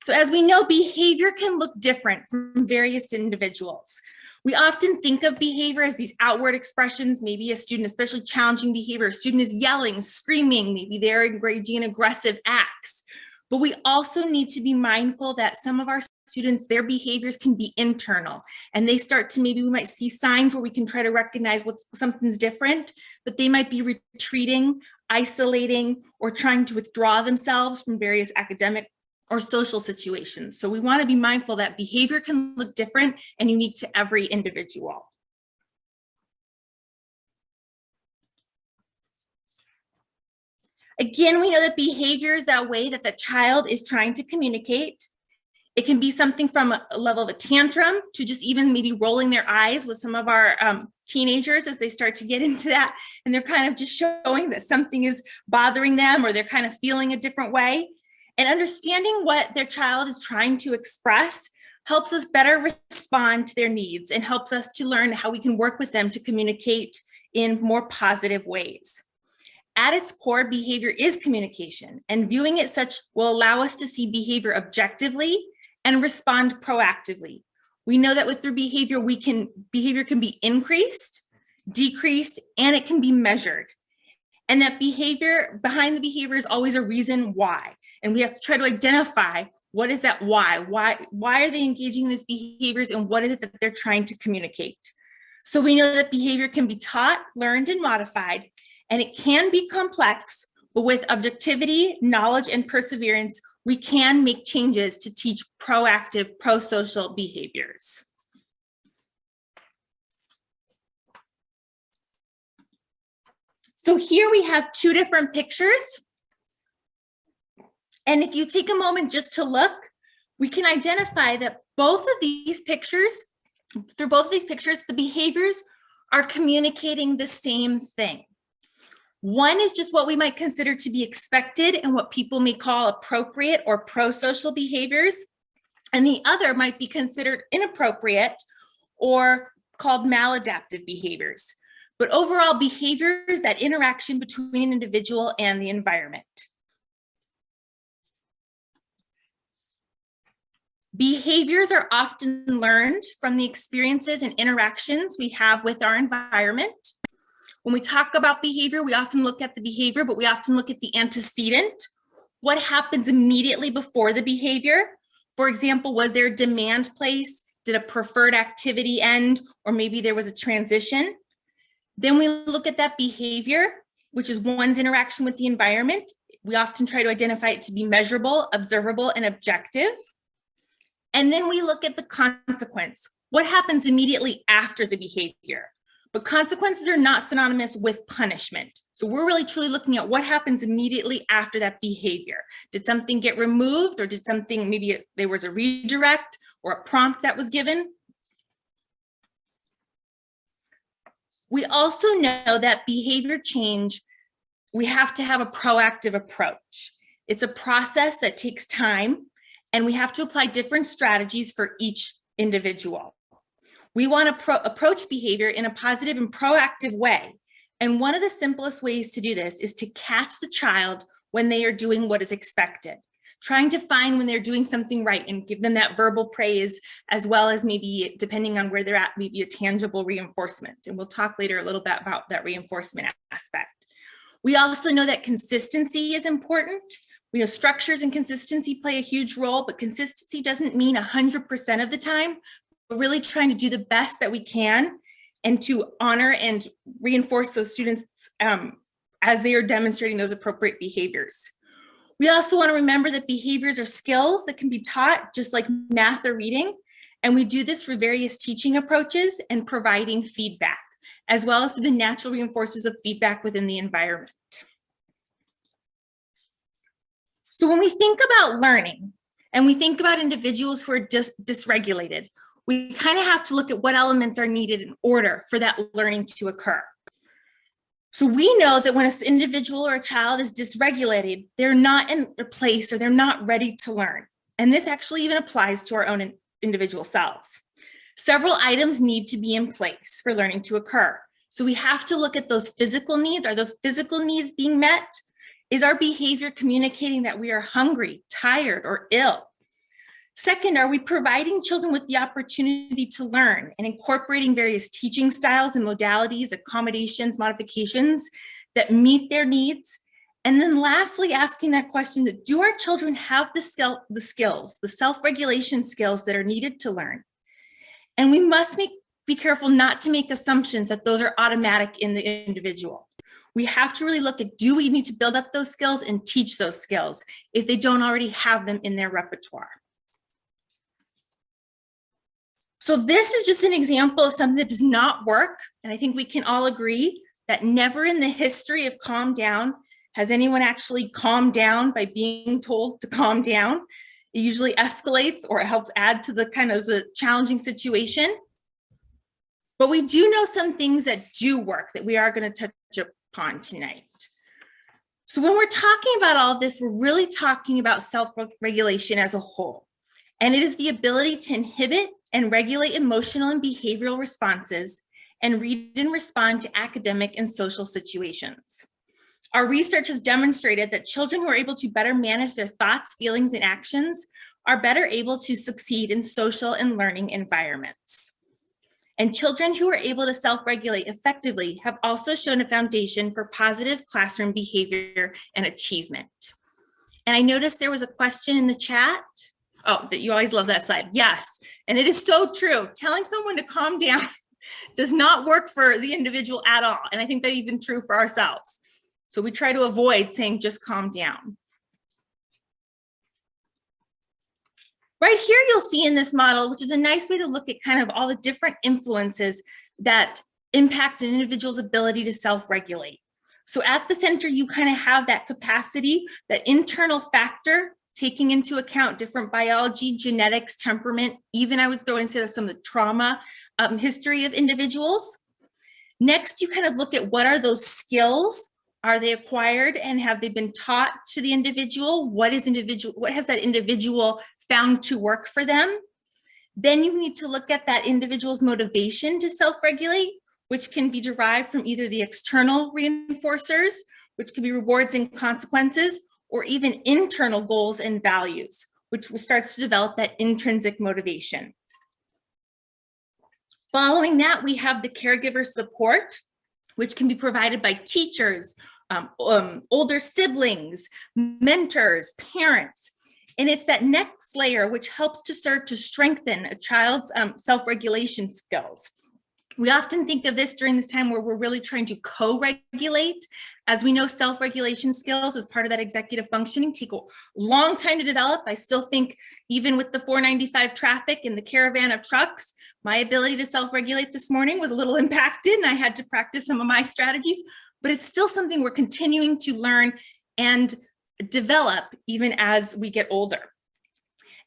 So as we know, behavior can look different from various individuals. We often think of behavior as these outward expressions. Maybe a student, especially challenging behavior, a student is yelling, screaming, maybe they're engaging in aggressive acts. But we also need to be mindful that some of our students, their behaviors can be internal, and they start to, maybe we might see signs where we can try to recognize what something's different, but they might be retreating, isolating, or trying to withdraw themselves from various academic or social situations. So we want to be mindful that behavior can look different and unique to every individual. Again, we know that behavior is that way that the child is trying to communicate. It can be something from a level of a tantrum to just even maybe rolling their eyes with some of our teenagers as they start to get into that, and they're kind of just showing that something is bothering them or they're kind of feeling a different way. And understanding what their child is trying to express helps us better respond to their needs and helps us to learn how we can work with them to communicate in more positive ways. At its core, behavior is communication, and viewing it such will allow us to see behavior objectively and respond proactively. We know that through behavior, behavior can be increased, decreased, and it can be measured. And that behavior, behind the behavior is always a reason why. And we have to try to identify what is that why? Why are they engaging in these behaviors, and what is it that they're trying to communicate? So we know that behavior can be taught, learned, and modified, and it can be complex, but with objectivity, knowledge, and perseverance, we can make changes to teach proactive, pro-social behaviors. So here we have two different pictures. And if you take a moment just to look, we can identify that both of these pictures, through both of these pictures, the behaviors are communicating the same thing. One is just what we might consider to be expected and what people may call appropriate or pro-social behaviors. And the other might be considered inappropriate or called maladaptive behaviors. But overall, behavior is that interaction between an individual and the environment. Behaviors are often learned from the experiences and interactions we have with our environment. When we talk about behavior, we often look at the behavior, but we often look at the antecedent. What happens immediately before the behavior? For example, was there a demand placed? Did a preferred activity end? Or maybe there was a transition. Then we look at that behavior, which is one's interaction with the environment. We often try to identify it to be measurable, observable, and objective. And then we look at the consequence. What happens immediately after the behavior? But consequences are not synonymous with punishment. So we're really truly looking at what happens immediately after that behavior. Did something get removed, or did something, maybe there was a redirect or a prompt that was given? We also know that behavior change, we have to have a proactive approach. It's a process that takes time, and we have to apply different strategies for each individual. We want to approach behavior in a positive and proactive way. And one of the simplest ways to do this is to catch the child when they are doing what is expected, trying to find when they're doing something right and give them that verbal praise, as well as maybe, depending on where they're at, maybe a tangible reinforcement. And we'll talk later a little bit about that reinforcement aspect. We also know that consistency is important. We know structures and consistency play a huge role, but consistency doesn't mean 100% of the time. We're really trying to do the best that we can and to honor and reinforce those students as they are demonstrating those appropriate behaviors. We also want to remember that behaviors are skills that can be taught just like math or reading. And we do this through various teaching approaches and providing feedback, as well as through the natural reinforcers of feedback within the environment. So when we think about learning and we think about individuals who are dysregulated, we kind of have to look at what elements are needed in order for that learning to occur. So we know that when an individual or a child is dysregulated, they're not in a place or they're not ready to learn. And this actually even applies to our own individual selves. Several items need to be in place for learning to occur. So we have to look at those physical needs. Are those physical needs being met? Is our behavior communicating that we are hungry, tired, or ill? Second, are we providing children with the opportunity to learn and incorporating various teaching styles and modalities, accommodations, modifications that meet their needs? And then lastly, asking that question, that do our children have the skills, the self-regulation skills that are needed to learn? And we must be careful not to make assumptions that those are automatic in the individual. We have to really look at, do we need to build up those skills and teach those skills if they don't already have them in their repertoire? So this is just an example of something that does not work. And I think we can all agree that never in the history of calm down has anyone actually calmed down by being told to calm down. It usually escalates or it helps add to the kind of the challenging situation. But we do know some things that do work that we are going to touch upon tonight. So when we're talking about all this, we're really talking about self-regulation as a whole. And it is the ability to inhibit and regulate emotional and behavioral responses and read and respond to academic and social situations. Our research has demonstrated that children who are able to better manage their thoughts, feelings, and actions are better able to succeed in social and learning environments. And children who are able to self-regulate effectively have also shown a foundation for positive classroom behavior and achievement. And I noticed there was a question in the chat. Oh, that you always love that slide. Yes, and it is so true. Telling someone to calm down does not work for the individual at all. And I think that's even true for ourselves. So we try to avoid saying just calm down. Right here, you'll see in this model, which is a nice way to look at kind of all the different influences that impact an individual's ability to self-regulate. So at the center, you kind of have that capacity, that internal factor, taking into account different biology, genetics, temperament, even I would throw in and say some of the trauma history of individuals. Next, you kind of look at what are those skills? Are they acquired and have they been taught to the individual? What has that individual found to work for them? Then you need to look at that individual's motivation to self-regulate, which can be derived from either the external reinforcers, which can be rewards and consequences, or even internal goals and values, which starts to develop that intrinsic motivation. Following that, we have the caregiver support, which can be provided by teachers, older siblings, mentors, parents. And it's that next layer which helps to serve to strengthen a child's self-regulation skills. We often think of this during this time where we're really trying to co-regulate. As we know, self-regulation skills as part of that executive functioning take a long time to develop. I still think even with the 495 traffic and the caravan of trucks, my ability to self-regulate this morning was a little impacted and I had to practice some of my strategies, but it's still something we're continuing to learn and develop even as we get older.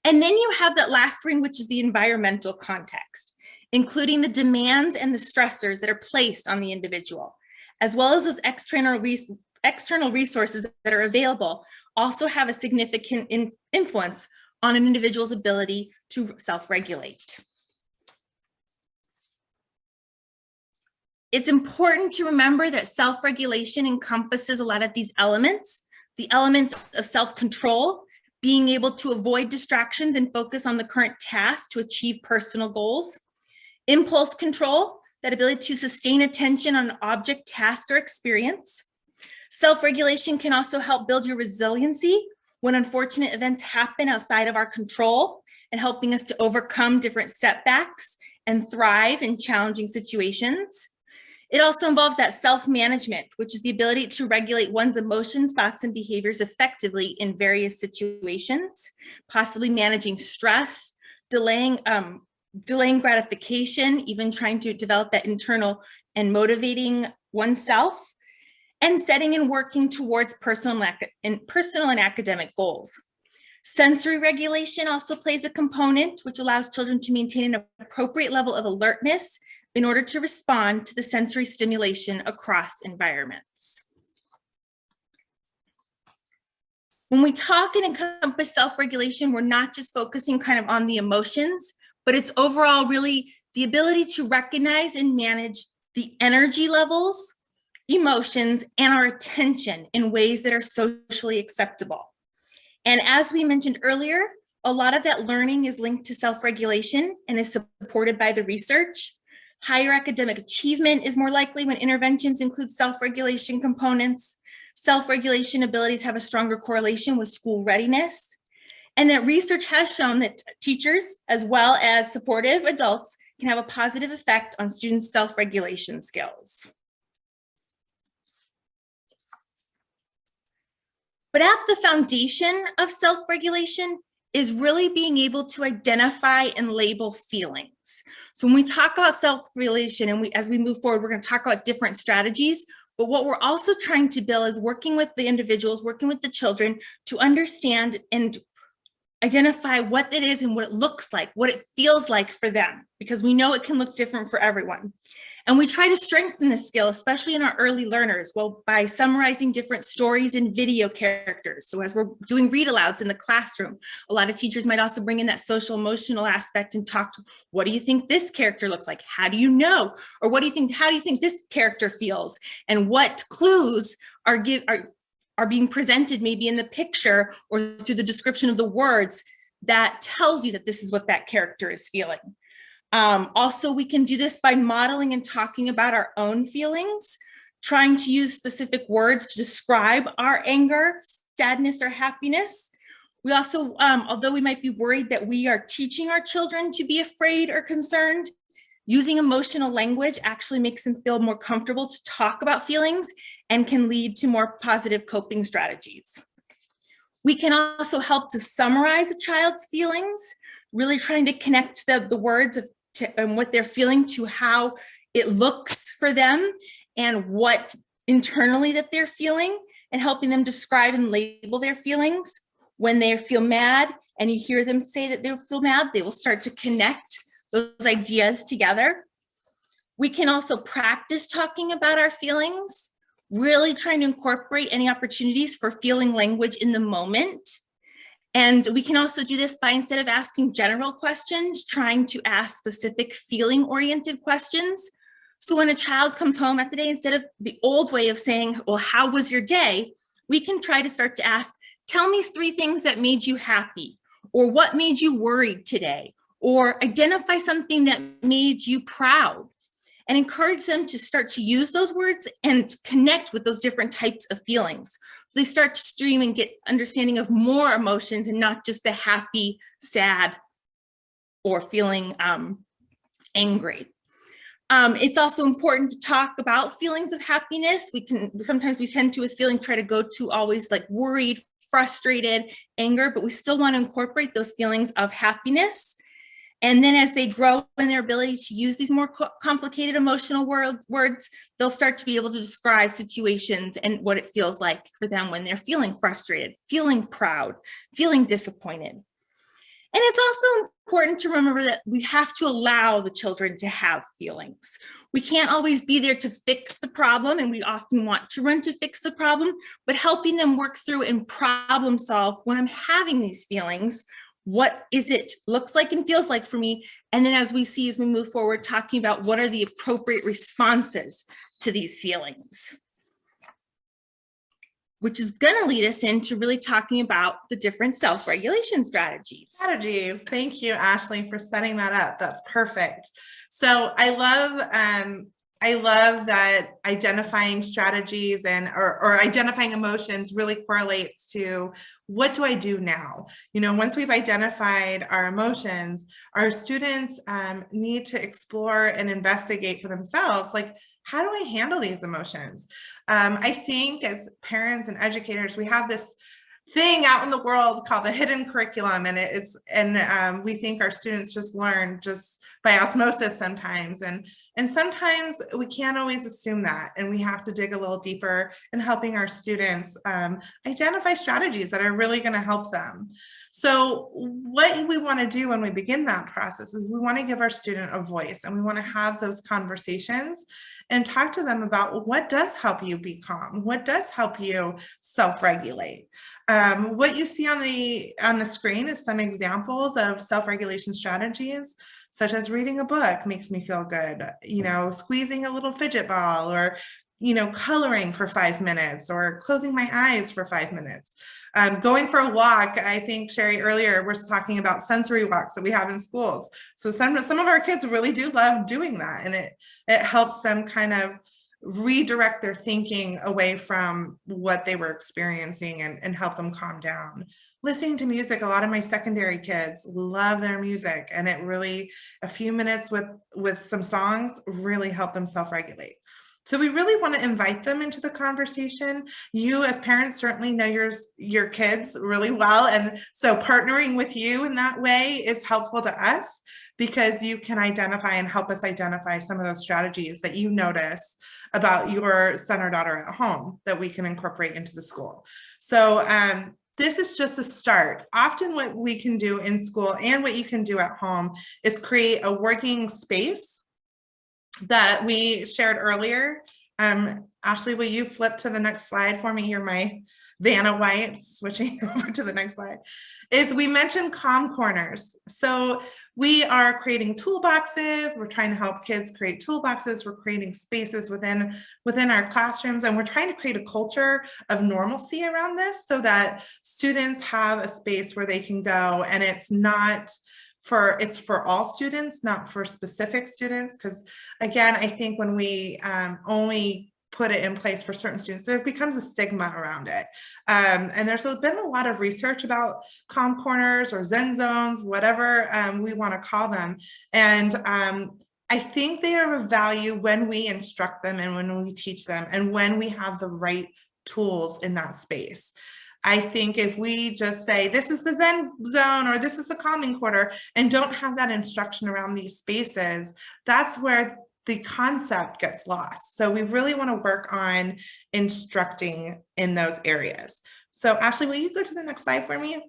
And then you have that last ring, which is the environmental context, including the demands and the stressors that are placed on the individual, as well as those external resources that are available, also have a significant influence on an individual's ability to self-regulate. It's important to remember that self-regulation encompasses a lot of these elements, the elements of self-control, being able to avoid distractions and focus on the current task to achieve personal goals. Impulse control, that ability to sustain attention on an object, task, or experience. Self-regulation can also help build your resiliency when unfortunate events happen outside of our control and helping us to overcome different setbacks and thrive in challenging situations. It also involves that self-management, which is the ability to regulate one's emotions, thoughts, and behaviors effectively in various situations, possibly managing stress, delaying gratification, even trying to develop that internal and motivating oneself, and setting and working towards personal and academic goals. Sensory regulation also plays a component, which allows children to maintain an appropriate level of alertness in order to respond to the sensory stimulation across environments. When we talk and encompass self-regulation, we're not just focusing kind of on the emotions, but it's overall really the ability to recognize and manage the energy levels, emotions, and our attention in ways that are socially acceptable. And as we mentioned earlier, a lot of that learning is linked to self-regulation and is supported by the research. Higher academic achievement is more likely when interventions include self-regulation components. Self-regulation abilities have a stronger correlation with school readiness. And that research has shown that teachers, as well as supportive adults, can have a positive effect on students' self-regulation skills. But at the foundation of self-regulation is really being able to identify and label feelings. So when we talk about self-regulation and as we move forward, we're going to talk about different strategies, but what we're also trying to build is working with the individuals, working with the children to understand and identify what it is and what it looks like, what it feels like for them, because we know it can look different for everyone. And we try to strengthen this skill, especially in our early learners, well, by summarizing different stories in video characters. So as we're doing read alouds in the classroom, a lot of teachers might also bring in that social emotional aspect and talk, what do you think this character looks like? How do you know? Or what do you think, how do you think this character feels? And what clues are being presented maybe in the picture or through the description of the words that tells you that this is what that character is feeling. Also, we can do this by modeling and talking about our own feelings, trying to use specific words to describe our anger, sadness, or happiness. We also, although we might be worried that we are teaching our children to be afraid or concerned, using emotional language actually makes them feel more comfortable to talk about feelings and can lead to more positive coping strategies. We can also help to summarize a child's feelings, really trying to connect the words and what they're feeling to how it looks for them and what internally that they're feeling, and helping them describe and label their feelings. When they feel mad and you hear them say that they feel mad, they will start to connect those ideas together. We can also practice talking about our feelings, really trying to incorporate any opportunities for feeling language in the moment. And we can also do this by, instead of asking general questions, trying to ask specific feeling-oriented questions. So when a child comes home at the day, instead of the old way of saying, well, how was your day? We can try to start to ask, tell me 3 things that made you happy, or what made you worried today, or identify something that made you proud, and encourage them to start to use those words and connect with those different types of feelings. So they start to stream and get understanding of more emotions and not just the happy, sad, or feeling angry. It's also important to talk about feelings of happiness. Sometimes we tend to, with feeling, try to go to always like worried, frustrated, anger, but we still want to incorporate those feelings of happiness. And then as they grow in their ability to use these more complicated emotional words, they'll start to be able to describe situations and what it feels like for them when they're feeling frustrated, feeling proud, feeling disappointed. And it's also important to remember that we have to allow the children to have feelings. We can't always be there to fix the problem, and we often want to run to fix the problem, but helping them work through and problem solve when I'm having these feelings. What is it looks like and feels like for me? And then as we move forward, talking about what are the appropriate responses to these feelings, which is going to lead us into really talking about the different self-regulation strategies. Thank you, Ashley, for setting that up. That's perfect. So I love I love that identifying strategies and or identifying emotions really correlates to what do I do now? You know, once we've identified our emotions, our students need to explore and investigate for themselves, like, how do I handle these emotions? I think as parents and educators, we have this thing out in the world called the hidden curriculum, and we think our students just learn just by osmosis sometimes, and sometimes we can't always assume that, and we have to dig a little deeper in helping our students identify strategies that are really going to help them. So what we want to do when we begin that process is we want to give our student a voice, and we want to have those conversations and talk to them about what does help you be calm, what does help you self-regulate. What you see on the screen is some examples of self-regulation strategies, such as reading a book makes me feel good, you know, squeezing a little fidget ball, or, you know, coloring for 5 minutes, or closing my eyes for 5 minutes. Going for a walk. I think Sherry earlier was talking about sensory walks that we have in schools. So some of our kids really do love doing that, and it helps them kind of redirect their thinking away from what they were experiencing and help them calm down. Listening to music, a lot of my secondary kids love their music, and it really, a few minutes with some songs really help them self-regulate. So we really want to invite them into the conversation. You as parents certainly know your kids really well, and so partnering with you in that way is helpful to us, because you can identify and help us identify some of those strategies that you notice about your son or daughter at home that we can incorporate into the school. So this is just a start. Often what we can do in school and what you can do at home is create a working space that we shared earlier. Ashley, will you flip to the next slide for me? You're my Vanna White, switching over to the next slide. Is we mentioned calm corners. So we are creating toolboxes. We're trying to help kids create toolboxes. We're creating spaces within our classrooms, and we're trying to create a culture of normalcy around this so that students have a space where they can go, and it's for all students, not for specific students. Because again, I think when we only put it in place for certain students, there becomes a stigma around it. And there's been a lot of research about calm corners or Zen zones, whatever we want to call them. And I think they are of value when we instruct them and when we teach them and when we have the right tools in that space. I think if we just say, this is the Zen zone or this is the calming corner, and don't have that instruction around these spaces, that's where the concept gets lost. So we really want to work on instructing in those areas. So Ashley, will you go to the next slide for me?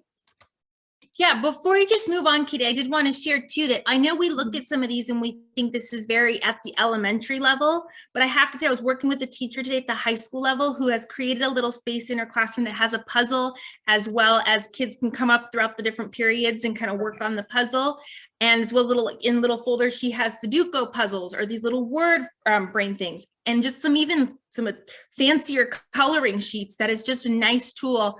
Yeah, before you just move on, Katie, I did want to share too that I know we looked at some of these and we think this is very at the elementary level, but I have to say I was working with a teacher today at the high school level who has created a little space in her classroom that has a puzzle, as well as kids can come up throughout the different periods and kind of work on the puzzle. And as well, in little folders, she has Sudoku puzzles or these little word brain things, and just some fancier coloring sheets. That is just a nice tool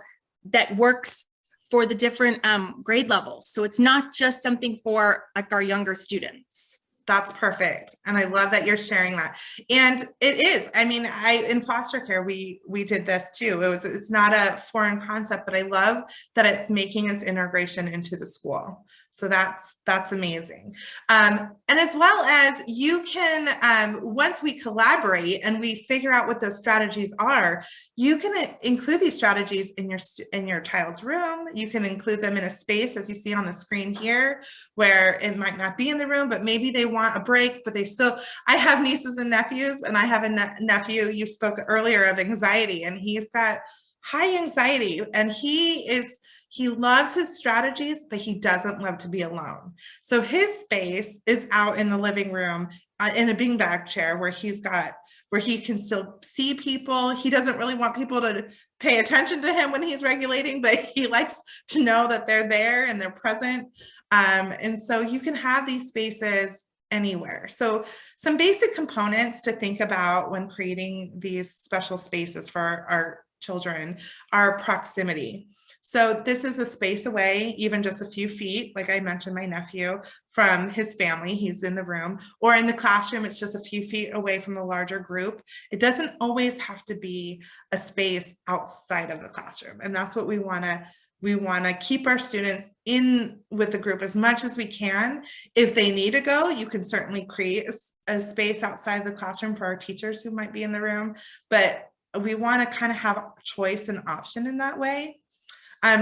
that works for the different grade levels. So it's not just something for like our younger students. That's perfect. And I love that you're sharing that. And it is, I mean, in foster care, we did this too. It's not a foreign concept, but I love that it's making its integration into the school. So that's amazing. And as well as you can, once we collaborate and we figure out what those strategies are, you can include these strategies in your child's room. You can include them in a space, as you see on the screen here, where it might not be in the room, but maybe they want a break, but I have nieces and nephews, and I have a nephew, you spoke earlier of anxiety, and he's got high anxiety, and he loves his strategies, but he doesn't love to be alone. So his space is out in the living room in a beanbag chair where he can still see people. He doesn't really want people to pay attention to him when he's regulating, but he likes to know that they're there and they're present. And so you can have these spaces anywhere. So some basic components to think about when creating these special spaces for our children are proximity. So this is a space away, even just a few feet, like I mentioned, my nephew, from his family, he's in the room, or in the classroom, it's just a few feet away from the larger group. It doesn't always have to be a space outside of the classroom. And that's what we want to keep our students in with the group as much as we can. If they need to go, you can certainly create a space outside the classroom for our teachers who might be in the room, but we want to kind of have choice and option in that way.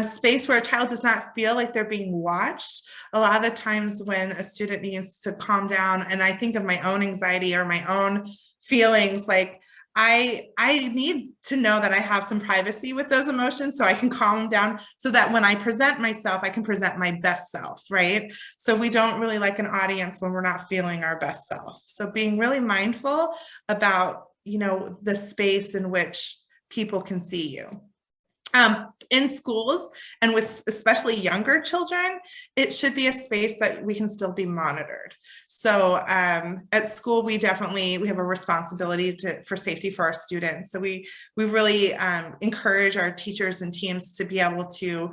Space where a child does not feel like they're being watched. A lot of the times when a student needs to calm down, and I think of my own anxiety or my own feelings, like I need to know that I have some privacy with those emotions so I can calm them down, so that when I present myself, I can present my best self, right? So we don't really like an audience when we're not feeling our best self. So being really mindful about, you know, the space in which people can see you. In schools and with especially younger children, it should be a space that we can still be monitored. So at school, we have a responsibility for safety for our students. So we really encourage our teachers and teams to be able to,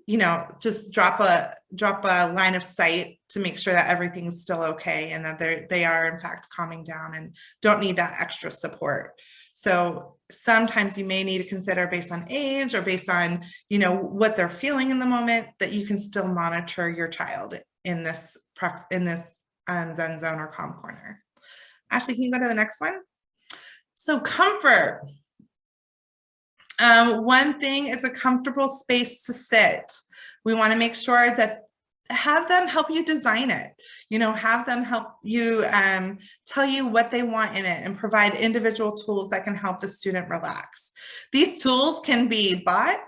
you know, just drop a line of sight to make sure that everything's still okay and that they are in fact calming down and don't need that extra support. So sometimes you may need to consider, based on age or based on, you know, what they're feeling in the moment, that you can still monitor your child in this Zen zone or calm corner. Ashley, can you go to the next one? So comfort. One thing is a comfortable space to sit. We want to make sure that have them help you design it, you know, have them help you tell you what they want in it and provide individual tools that can help the student relax. These tools can be bought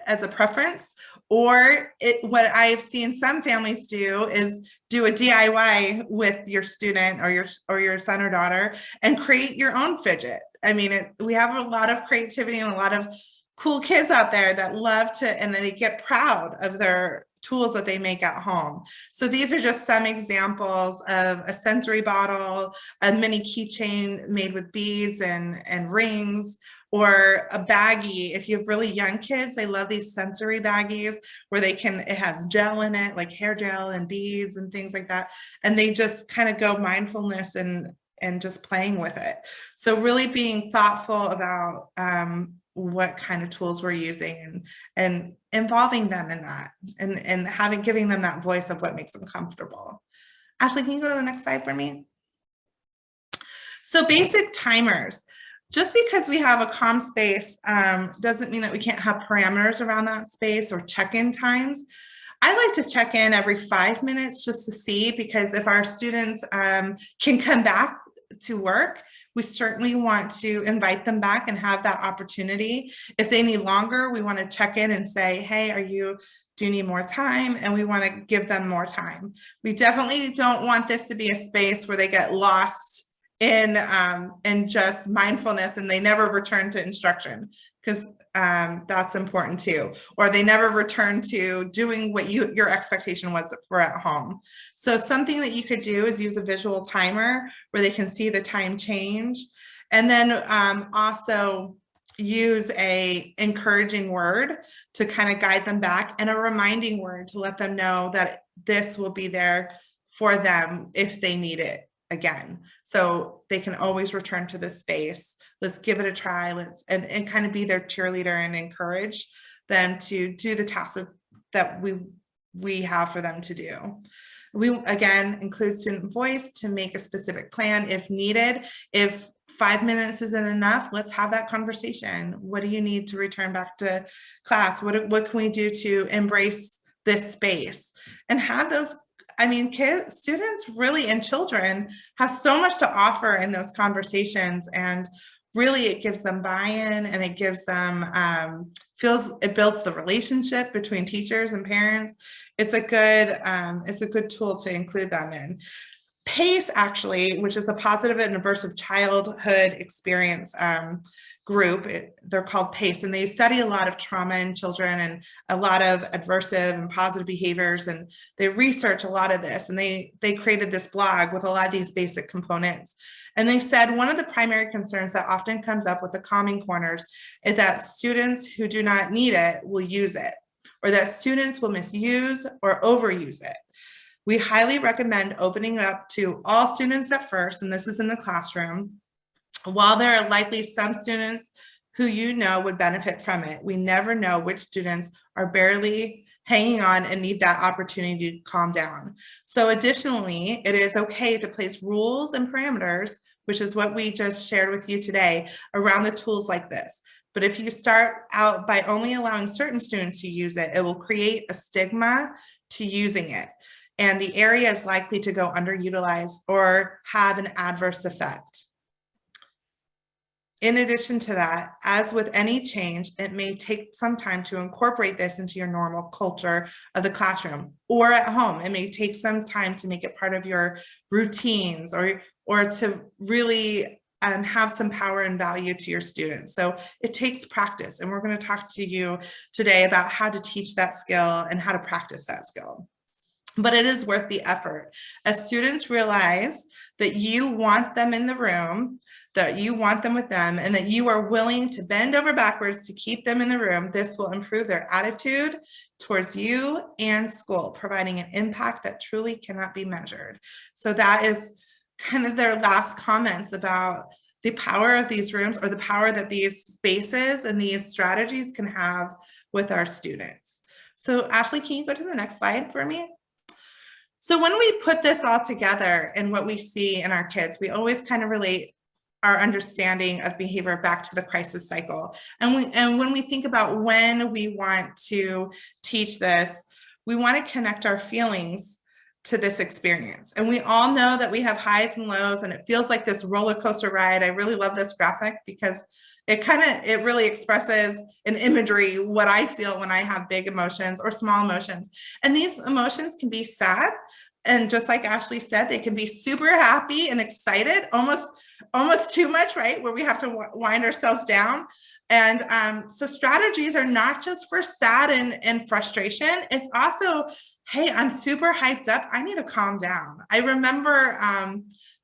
as a preference, or what I've seen some families do is do a DIY with your student or your son or daughter and create your own fidget. I mean, we have a lot of creativity and a lot of cool kids out there that love to, and then they get proud of their tools that they make at home. So these are just some examples of a sensory bottle, a mini keychain made with beads and rings, or a baggie. If you have really young kids, they love these sensory baggies where it has gel in it, like hair gel and beads and things like that. And they just kind of go mindfulness and just playing with it. So really being thoughtful about what kind of tools we're using and involving them in that and giving them that voice of what makes them comfortable. Ashley, can you go to the next slide for me? So basic timers. Just because we have a calm space doesn't mean that we can't have parameters around that space or check-in times. I like to check in every 5 minutes just to see, because if our students can come back to work, we certainly want to invite them back and have that opportunity. If they need longer, we want to check in and say, hey, do you need more time? And we want to give them more time. We definitely don't want this to be a space where they get lost in just mindfulness and they never return to instruction, because that's important too. Or they never return to doing what your expectation was for at home. So something that you could do is use a visual timer where they can see the time change. And then also use a encouraging word to kind of guide them back, and a reminding word to let them know that this will be there for them if they need it again. So they can always return to this space. Let's give it a try. And kind of be their cheerleader and encourage them to do the tasks that we have for them to do. We, again, include student voice to make a specific plan if needed. If 5 minutes isn't enough, let's have that conversation. What do you need to return back to class? What can we do to embrace this space? And have those, I mean, students really, and children have so much to offer in those conversations, and really it gives them buy-in, and it gives them, it builds the relationship between teachers and parents. It's a good tool to include them in. PACE, actually, which is a positive and aversive childhood experience group, they're called PACE, and they study a lot of trauma in children and a lot of aversive and positive behaviors, and they research a lot of this, and they created this blog with a lot of these basic components. And they said one of the primary concerns that often comes up with the calming corners is that students who do not need it will use it. or that students will misuse or overuse it. We highly recommend opening up to all students at first, and this is in the classroom. While there are likely some students who you know would benefit from it, we never know which students are barely hanging on and need that opportunity to calm down. So additionally, it is okay to place rules and parameters, which is what we just shared with you today, around the tools like this. But if you start out by only allowing certain students to use it, it will create a stigma to using it. And the area is likely to go underutilized or have an adverse effect. In addition to that, as with any change, it may take some time to incorporate this into your normal culture of the classroom or at home. It may take some time to make it part of your routines or to really have some power and value to your students. So it takes practice, and we're going to talk to you today about how to teach that skill and how to practice that skill. But it is worth the effort. As students realize that you want them in the room, that you want them with them, and that you are willing to bend over backwards to keep them in the room, this will improve their attitude towards you and school, providing an impact that truly cannot be measured. So that is kind of their last comments about the power of these rooms, or the power that these spaces and these strategies can have with our students. So Ashley, can you go to the next slide for me? So when we put this all together and what we see in our kids, we always kind of relate our understanding of behavior back to the crisis cycle. And when we think about when we want to teach this, we want to connect our feelings to this experience. And we all know that we have highs and lows, and it feels like this roller coaster ride. I really love this graphic because it really expresses in imagery what I feel when I have big emotions or small emotions. And these emotions can be sad. And just like Ashley said, they can be super happy and excited, almost too much, right? Where we have to wind ourselves down. And so strategies are not just for sad and frustration. It's also, hey, I'm super hyped up. I need to calm down. I remember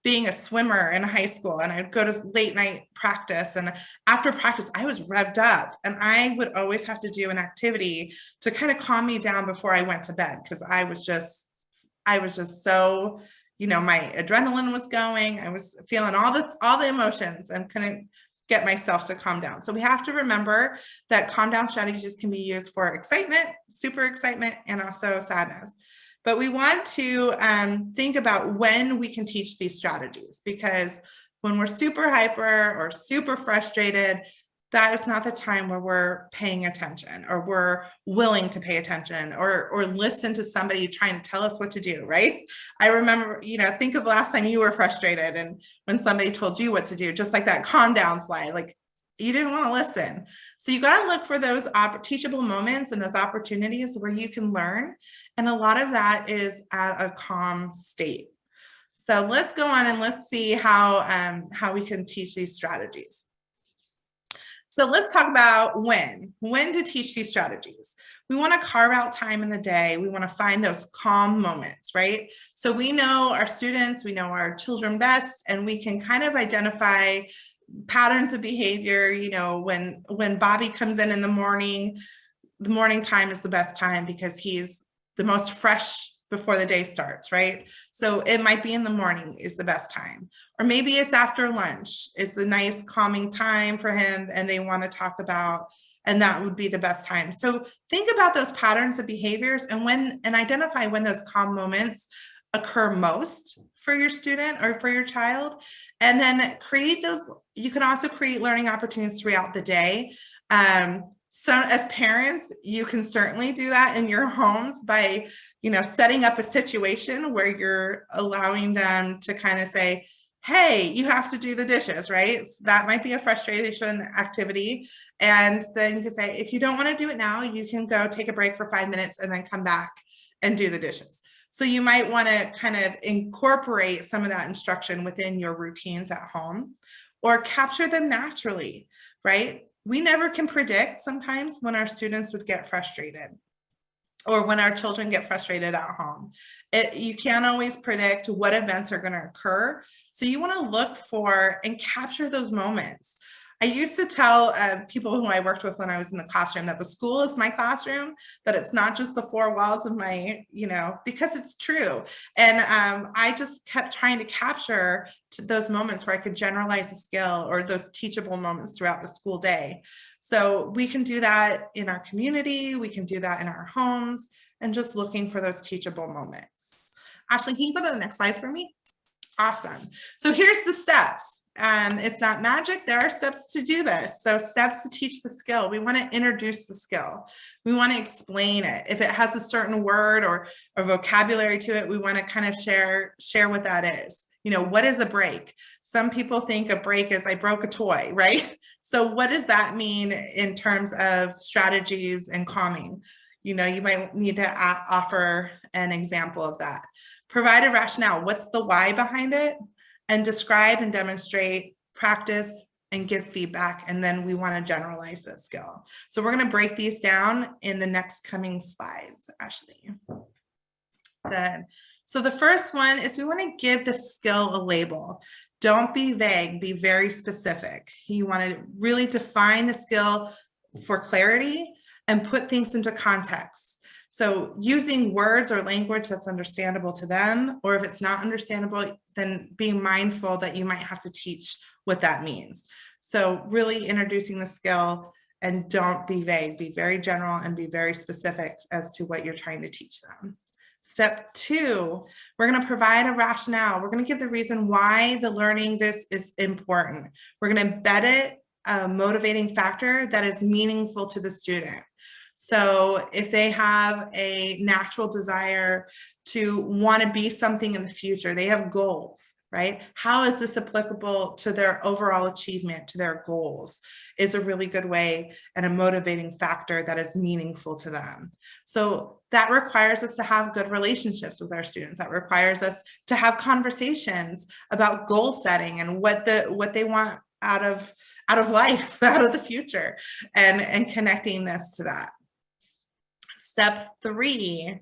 being a swimmer in high school, and I'd go to late night practice, and after practice I was revved up, and I would always have to do an activity to kind of calm me down before I went to bed, because I was just so, my adrenaline was going. I was feeling all the emotions and couldn't get myself to calm down. So we have to remember that calm down strategies can be used for excitement, super excitement, and also sadness. But we want to think about when we can teach these strategies, because when we're super hyper or super frustrated, that is not the time where we're paying attention, or we're willing to pay attention, or listen to somebody trying to tell us what to do, right? I remember, think of last time you were frustrated and when somebody told you what to do, just like that calm down slide, like you didn't want to listen. So you got to look for those teachable moments and those opportunities where you can learn. And a lot of that is at a calm state. So let's go on and let's see how we can teach these strategies. So let's talk about when to teach these strategies. We want to carve out time in the day. We want to find those calm moments, right? So we know our students, we know our children best, and we can kind of identify patterns of behavior. When Bobby comes in the morning time is the best time because he's the most fresh before the day starts, right? So it might be in the morning is the best time, or maybe it's after lunch. It's a nice calming time for him and they want to talk about, and that would be the best time. So think about those patterns of behaviors and identify when those calm moments occur most for your student or for your child, and then create those. You can also create learning opportunities throughout the day. So as parents, you can certainly do that in your homes by setting up a situation where you're allowing them to kind of say, hey, you have to do the dishes, right? So that might be a frustration activity. And then you can say, if you don't want to do it now, you can go take a break for 5 minutes and then come back and do the dishes. So you might want to kind of incorporate some of that instruction within your routines at home, or capture them naturally, right? We never can predict sometimes when our students would get frustrated, or when our children get frustrated at home. You can't always predict what events are going to occur. So you want to look for and capture those moments. I used to tell people who I worked with when I was in the classroom that the school is my classroom, that it's not just the four walls of my, because it's true. And I just kept trying to capture those moments where I could generalize a skill or those teachable moments throughout the school day. So we can do that in our community, we can do that in our homes, and just looking for those teachable moments. Ashley, can you go to the next slide for me? Awesome. So here's the steps. It's not magic. There are steps to do this. So steps to teach the skill. We want to introduce the skill. We want to explain it. If it has a certain word or vocabulary to it, we want to kind of share what that is. What is a break? Some people think a break is I broke a toy, right? So what does that mean in terms of strategies and calming? You might need to offer an example of that. Provide a rationale. What's the why behind it? And describe and demonstrate, practice, and give feedback. And then we want to generalize that skill. So we're going to break these down in the next coming slides, Ashley. Good. So the first one is we want to give the skill a label. Don't be vague, be very specific. You want to really define the skill for clarity and put things into context. So using words or language that's understandable to them, or if it's not understandable, then being mindful that you might have to teach what that means. So really introducing the skill, and don't be vague, be very general and be very specific as to what you're trying to teach them. Step 2, we're going to provide a rationale. We're going to give the reason why the learning this is important. We're going to embed it, a motivating factor that is meaningful to the student. So if they have a natural desire to want to be something in the future, they have goals, right? How is this applicable to their overall achievement, to their goals? Is a really good way and a motivating factor that is meaningful to them. So that requires us to have good relationships with our students. That requires us to have conversations about goal setting and what they want out of life, out of the future, and connecting this to that. Step 3,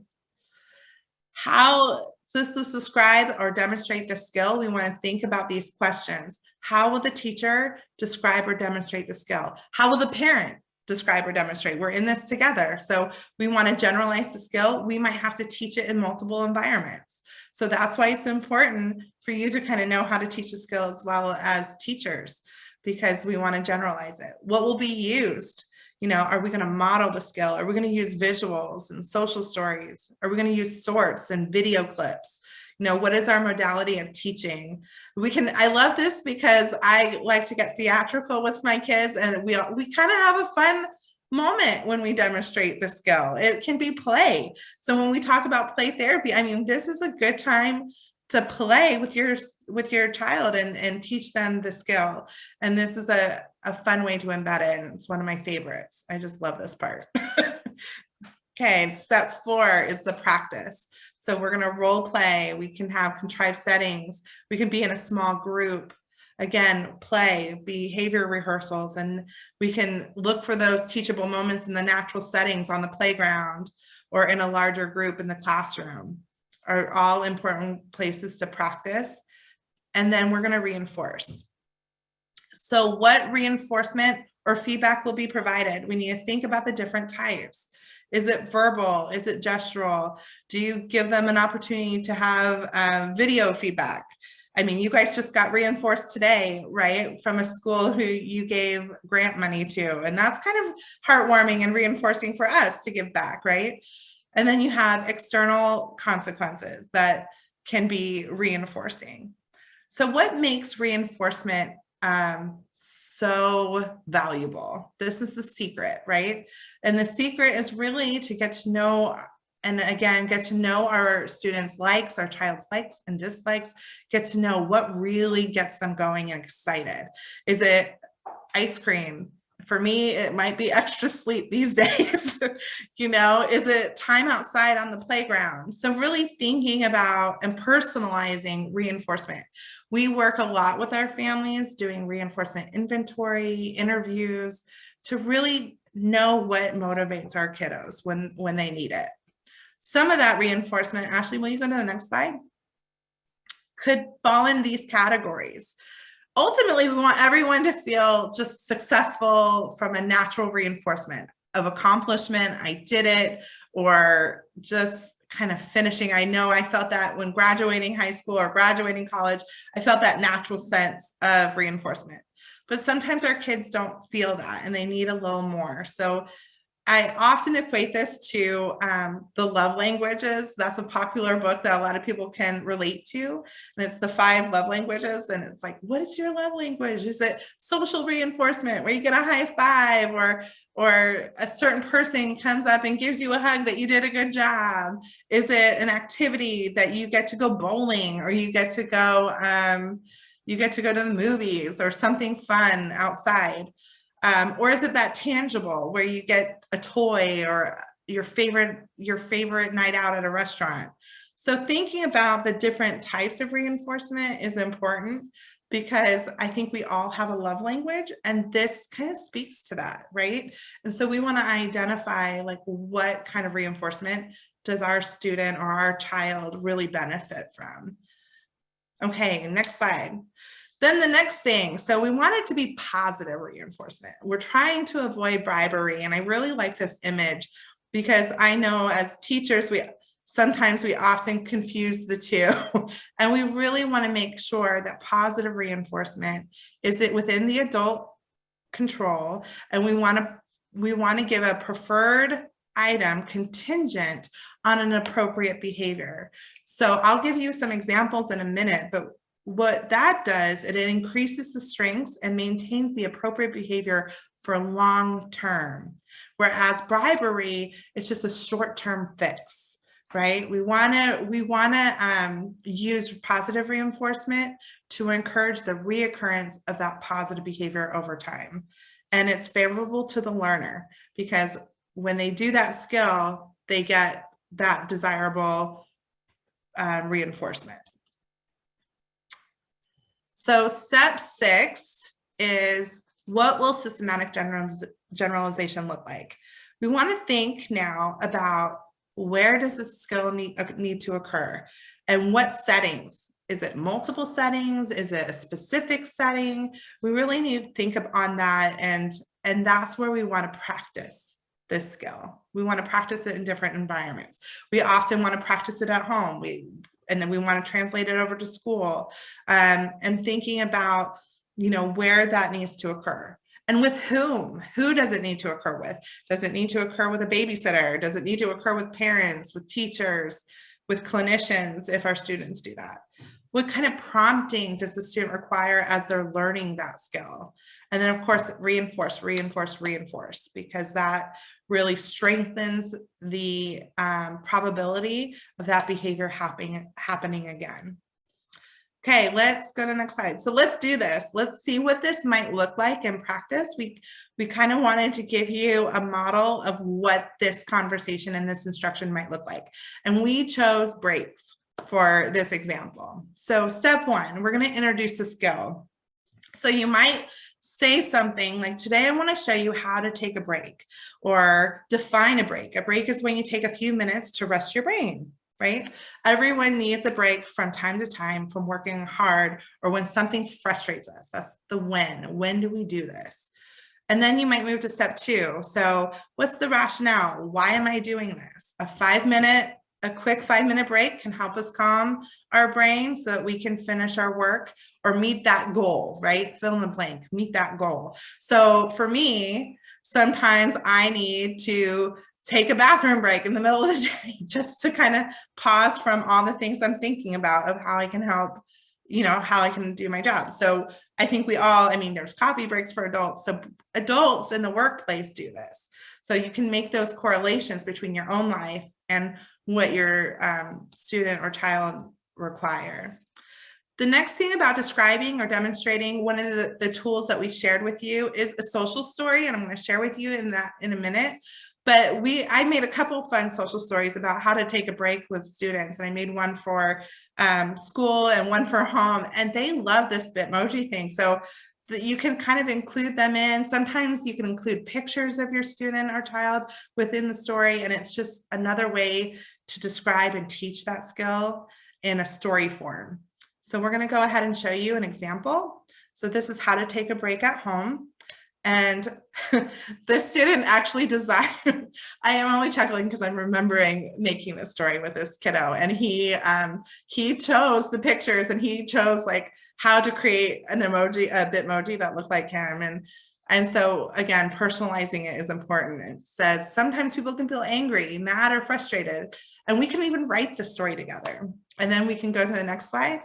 how does this describe or demonstrate the skill? We want to think about these questions. How will the teacher describe or demonstrate the skill? How will the parent describe or demonstrate? We're in this together. So we want to generalize the skill. We might have to teach it in multiple environments. So that's why it's important for you to kind of know how to teach the skill as well as teachers, because we want to generalize it. What will be used? Are we going to model the skill? Are we going to use visuals and social stories? Are we going to use sorts and video clips? What is our modality of teaching? I love this because I like to get theatrical with my kids, and we kind of have a fun moment when we demonstrate the skill. It can be play. So when we talk about play therapy, this is a good time to play with your child and teach them the skill. And this is a fun way to embed it. And it's one of my favorites. I just love this part. Okay, step 4 is the practice. So we're going to role play. We can have contrived settings. We can be in a small group. Again, play, behavior rehearsals, and we can look for those teachable moments in the natural settings on the playground or in a larger group in the classroom. Are all important places to practice. And then we're going to reinforce. So what reinforcement or feedback will be provided? We need to think about the different types. Is it verbal? Is it gestural? Do you give them an opportunity to have video feedback? You guys just got reinforced today, right? From a school who you gave grant money to. And that's kind of heartwarming and reinforcing for us to give back, right? And then you have external consequences that can be reinforcing. So what makes reinforcement so valuable? This is the secret, right? And the secret is really to get to know, and again, get to know our students' likes, our child's likes and dislikes, get to know what really gets them going and excited. Is it ice cream? For me, it might be extra sleep these days. Is it time outside on the playground? So really thinking about and personalizing reinforcement. We work a lot with our families doing reinforcement inventory, interviews, to really know what motivates our kiddos when they need it. Some of that reinforcement, Ashley, will you go to the next slide? Could fall in these categories. ultimately, we want everyone to feel just successful from a natural reinforcement of accomplishment. I did it, or just kind of finishing. I know I felt that when graduating high school or graduating college, I felt that natural sense of reinforcement. But sometimes our kids don't feel that and they need a little more. So I often equate this to the love languages. That's a popular book that a lot of people can relate to. And it's the 5 love languages. And it's like, what is your love language? Is it social reinforcement where you get a high five, or a certain person comes up and gives you a hug that you did a good job? Is it an activity that you get to go bowling, or you get to go to the movies, or something fun outside? Or is it that tangible where you get a toy, or your favorite night out at a restaurant? So thinking about the different types of reinforcement is important, because I think we all have a love language, and this kind of speaks to that, right? And so we want to identify, like, what kind of reinforcement does our student or our child really benefit from? Okay, next slide. Then the next thing, so we want it to be positive reinforcement. We're trying to avoid bribery, and I really like this image, because I know as teachers, sometimes we often confuse the two, and we really want to make sure that positive reinforcement is it within the adult control, and we want to give a preferred item contingent on an appropriate behavior. So I'll give you some examples in a minute, but what that does, it increases the strengths and maintains the appropriate behavior for long term, whereas bribery, it's just a short-term fix, right? We want to use positive reinforcement to encourage the reoccurrence of that positive behavior over time. And it's favorable to the learner, because when they do that skill, they get that desirable reinforcement. So step 6 is, what will systematic generalization look like? We want to think now about, where does this skill need to occur, and what settings? Is it multiple settings? Is it a specific setting? We really need to think on that, and that's where we want to practice this skill. We want to practice it in different environments. We often want to practice it at home. And then we want to translate it over to school, and thinking about, where that needs to occur and with whom. Who does it need to occur with? Does it need to occur with a babysitter? Does it need to occur with parents, with teachers, with clinicians, if our students do that? What kind of prompting does the student require as they're learning that skill? And then, of course, reinforce, because that really strengthens the probability of that behavior happening again. Okay, let's go to the next slide. So let's do this. Let's see what this might look like in practice. We kind of wanted to give you a model of what this conversation and this instruction might look like. And we chose breaks for this example. So step 1, we're going to introduce the skill. So you might say something like, today I want to show you how to take a break, or define a break. A break is when you take a few minutes to rest your brain, right? Everyone needs a break from time to time from working hard, or when something frustrates us. That's the when. When do we do this? And then you might move to step 2. So what's the rationale? Why am I doing this? A quick 5-minute break can help us calm our brain so that we can finish our work or meet that goal, right? Fill in the blank, meet that goal. So for me, sometimes I need to take a bathroom break in the middle of the day just to kind of pause from all the things I'm thinking about of how I can help, how I can do my job. So I think there's coffee breaks for adults. So adults in the workplace do this. So you can make those correlations between your own life and what your student or child require. The next thing about describing or demonstrating, one of the tools that we shared with you is a social story, and I'm going to share with you in a minute. But I made a couple fun social stories about how to take a break with students, and I made one for school and one for home, and they love this Bitmoji thing. So you can kind of include them in. Sometimes you can include pictures of your student or child within the story, and it's just another way to describe and teach that skill in a story form. So we're going to go ahead and show you an example. So this is how to take a break at home. And this student actually designed, I am only chuckling because I'm remembering making this story with this kiddo, and he chose the pictures, and he chose like how to create an emoji, a Bitmoji that looked like him. And so again, personalizing it is important. It says sometimes people can feel angry, mad, or frustrated, and we can even write the story together. And then we can go to the next slide.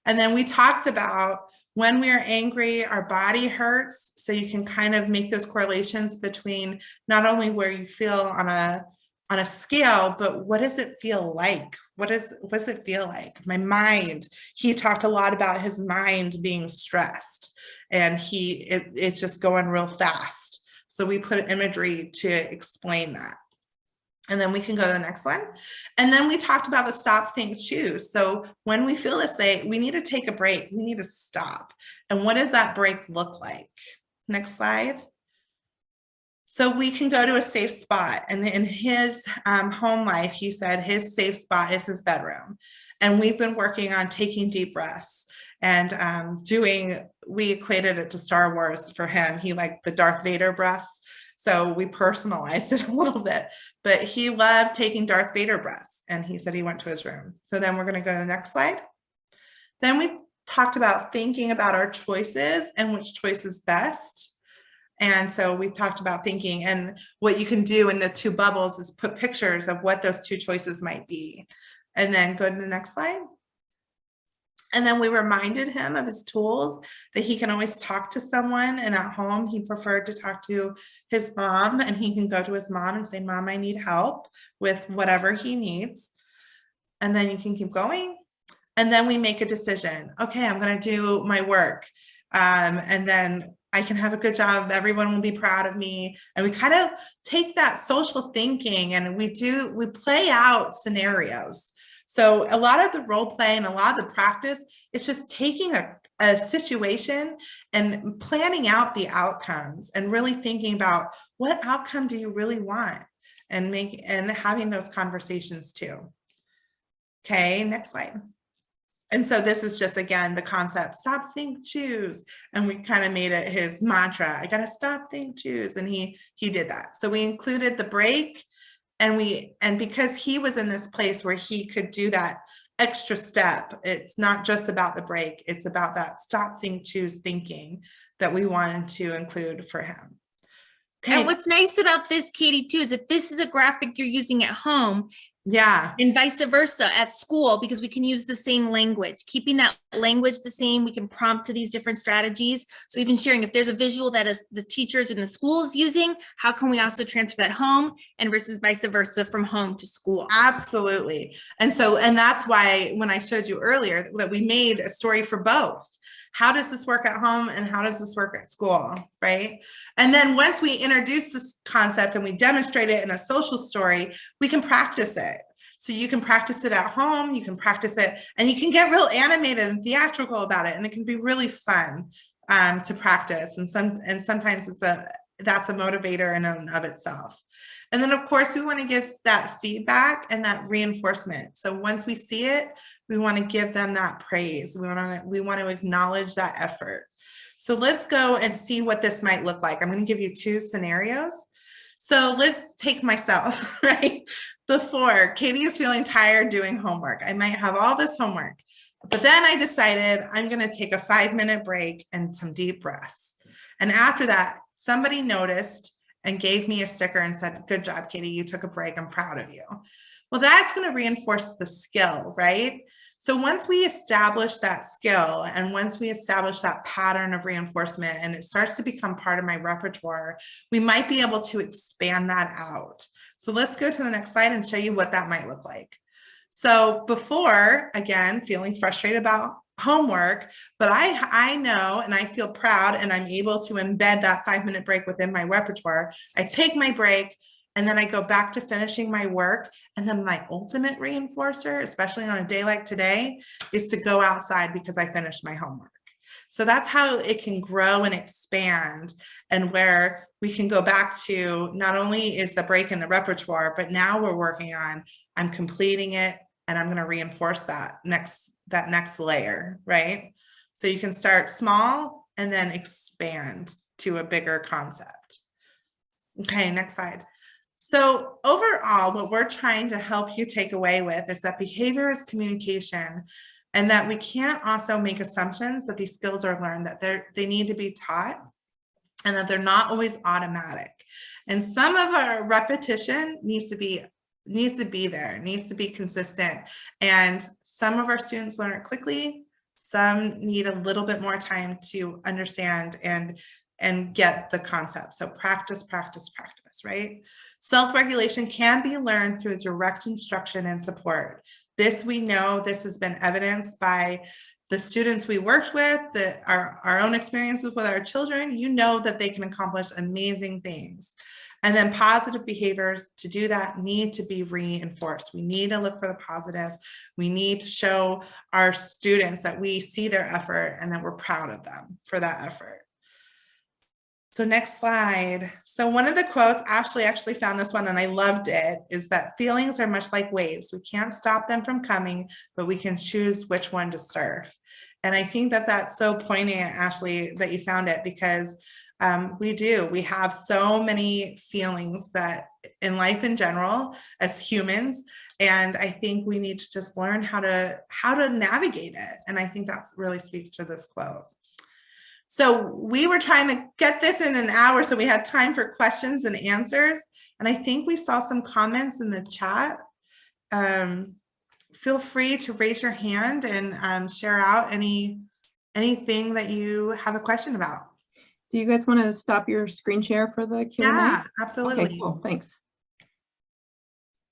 And then we talked about when we are angry, our body hurts. So you can kind of make those correlations between not only where you feel on a scale, but what does it feel like? What does it feel like? My mind, he talked a lot about his mind being stressed, and it's just going real fast. So we put imagery to explain that. And then we can go to the next one. And then we talked about the stop, think, choose. So when we feel this way, we need to take a break. We need to stop. And what does that break look like? Next slide. So we can go to a safe spot. And in his home life, he said his safe spot is his bedroom. And we've been working on taking deep breaths and we equated it to Star Wars for him. He liked the Darth Vader breaths. So we personalized it a little bit, but he loved taking Darth Vader breaths, and he said he went to his room. So then we're going to go to the next slide. Then we talked about thinking about our choices and which choice is best. And so we talked about thinking, and what you can do in the two bubbles is put pictures of what those two choices might be. And then go to the next slide. And then we reminded him of his tools, that he can always talk to someone, and at home he preferred to talk to his mom, and he can go to his mom and say, Mom, I need help with whatever he needs. And then you can keep going. And then we make a decision. Okay, I'm going to do my work. And then I can have a good job. Everyone will be proud of me. And we kind of take that social thinking and we play out scenarios. So a lot of the role play and a lot of the practice, it's just taking a situation and planning out the outcomes and really thinking about what outcome do you really want, and having those conversations too. Okay, next slide. And so this is just, again, the concept, stop, think, choose. And we kind of made it his mantra. I got to stop, think, choose. And he did that. So we included the break. And because he was in this place where he could do that extra step, it's not just about the break, it's about that stop, think, choose thinking that we wanted to include for him. Okay. And what's nice about this, Katie, too, is if this is a graphic you're using at home, yeah, and vice versa at school, because we can use the same language, keeping that language the same, we can prompt to these different strategies. So even sharing, if there's a visual that is the teachers in the school is using, how can we also transfer that home, and versus vice versa from home to school? Absolutely. And that's why when I showed you earlier that we made a story for both. How does this work at home and how does this work at school, right? And then once we introduce this concept and we demonstrate it in a social story, we can practice it. So you can practice it at home, you can practice it, and you can get real animated and theatrical about it, and it can be really fun to practice. And sometimes that's a motivator in and of itself. And then of course we want to give that feedback and that reinforcement. So once we see it, we want to give them that praise. We want to acknowledge that effort. So let's go and see what this might look like. I'm going to give you two scenarios. So let's take myself, right? Before, Katie is feeling tired doing homework. I might have all this homework, but then I decided I'm going to take a 5-minute break and some deep breaths. And after that, somebody noticed and gave me a sticker and said, good job, Katie, you took a break. I'm proud of you. Well, that's going to reinforce the skill, right? So once we establish that skill and once we establish that pattern of reinforcement and it starts to become part of my repertoire, we might be able to expand that out. So let's go to the next slide and show you what that might look like. So before, again, feeling frustrated about homework, but I know and I feel proud and I'm able to embed that 5-minute break within my repertoire. I take my break, and then I go back to finishing my work. And then my ultimate reinforcer, especially on a day like today, is to go outside because I finished my homework. So that's how it can grow and expand, and where we can go back to not only is the break in the repertoire, but now we're working on, I'm completing it and I'm going to reinforce that next layer, right? So you can start small and then expand to a bigger concept. Okay, next slide. So overall, what we're trying to help you take away with is that behavior is communication, and that we can't also make assumptions that these skills are learned, that they need to be taught, and that they're not always automatic. And some of our repetition needs to be there, needs to be consistent. And some of our students learn it quickly. Some need a little bit more time to understand and get the concept. So practice, practice, practice, right? Self-regulation can be learned through direct instruction and support. This, we know, this has been evidenced by the students we worked with, our own experiences with our children. You know that they can accomplish amazing things. And then positive behaviors, to do that, need to be reinforced. We need to look for the positive. We need to show our students that we see their effort and that we're proud of them for that effort. So next slide. So one of the quotes, Ashley actually found this one and I loved it, is that feelings are much like waves. We can't stop them from coming, but we can choose which one to surf. And I think that that's so poignant, Ashley, that you found it, because we have so many feelings that in life in general as humans, and I think we need to just learn how to navigate it. And I think that really speaks to this quote. So we were trying to get this in an hour, so we had time for questions and answers. And I think we saw some comments in the chat. Feel free to raise your hand and share out anything that you have a question about. Do you guys want to stop your screen share for the Q&A? Yeah, absolutely. Okay, cool, thanks.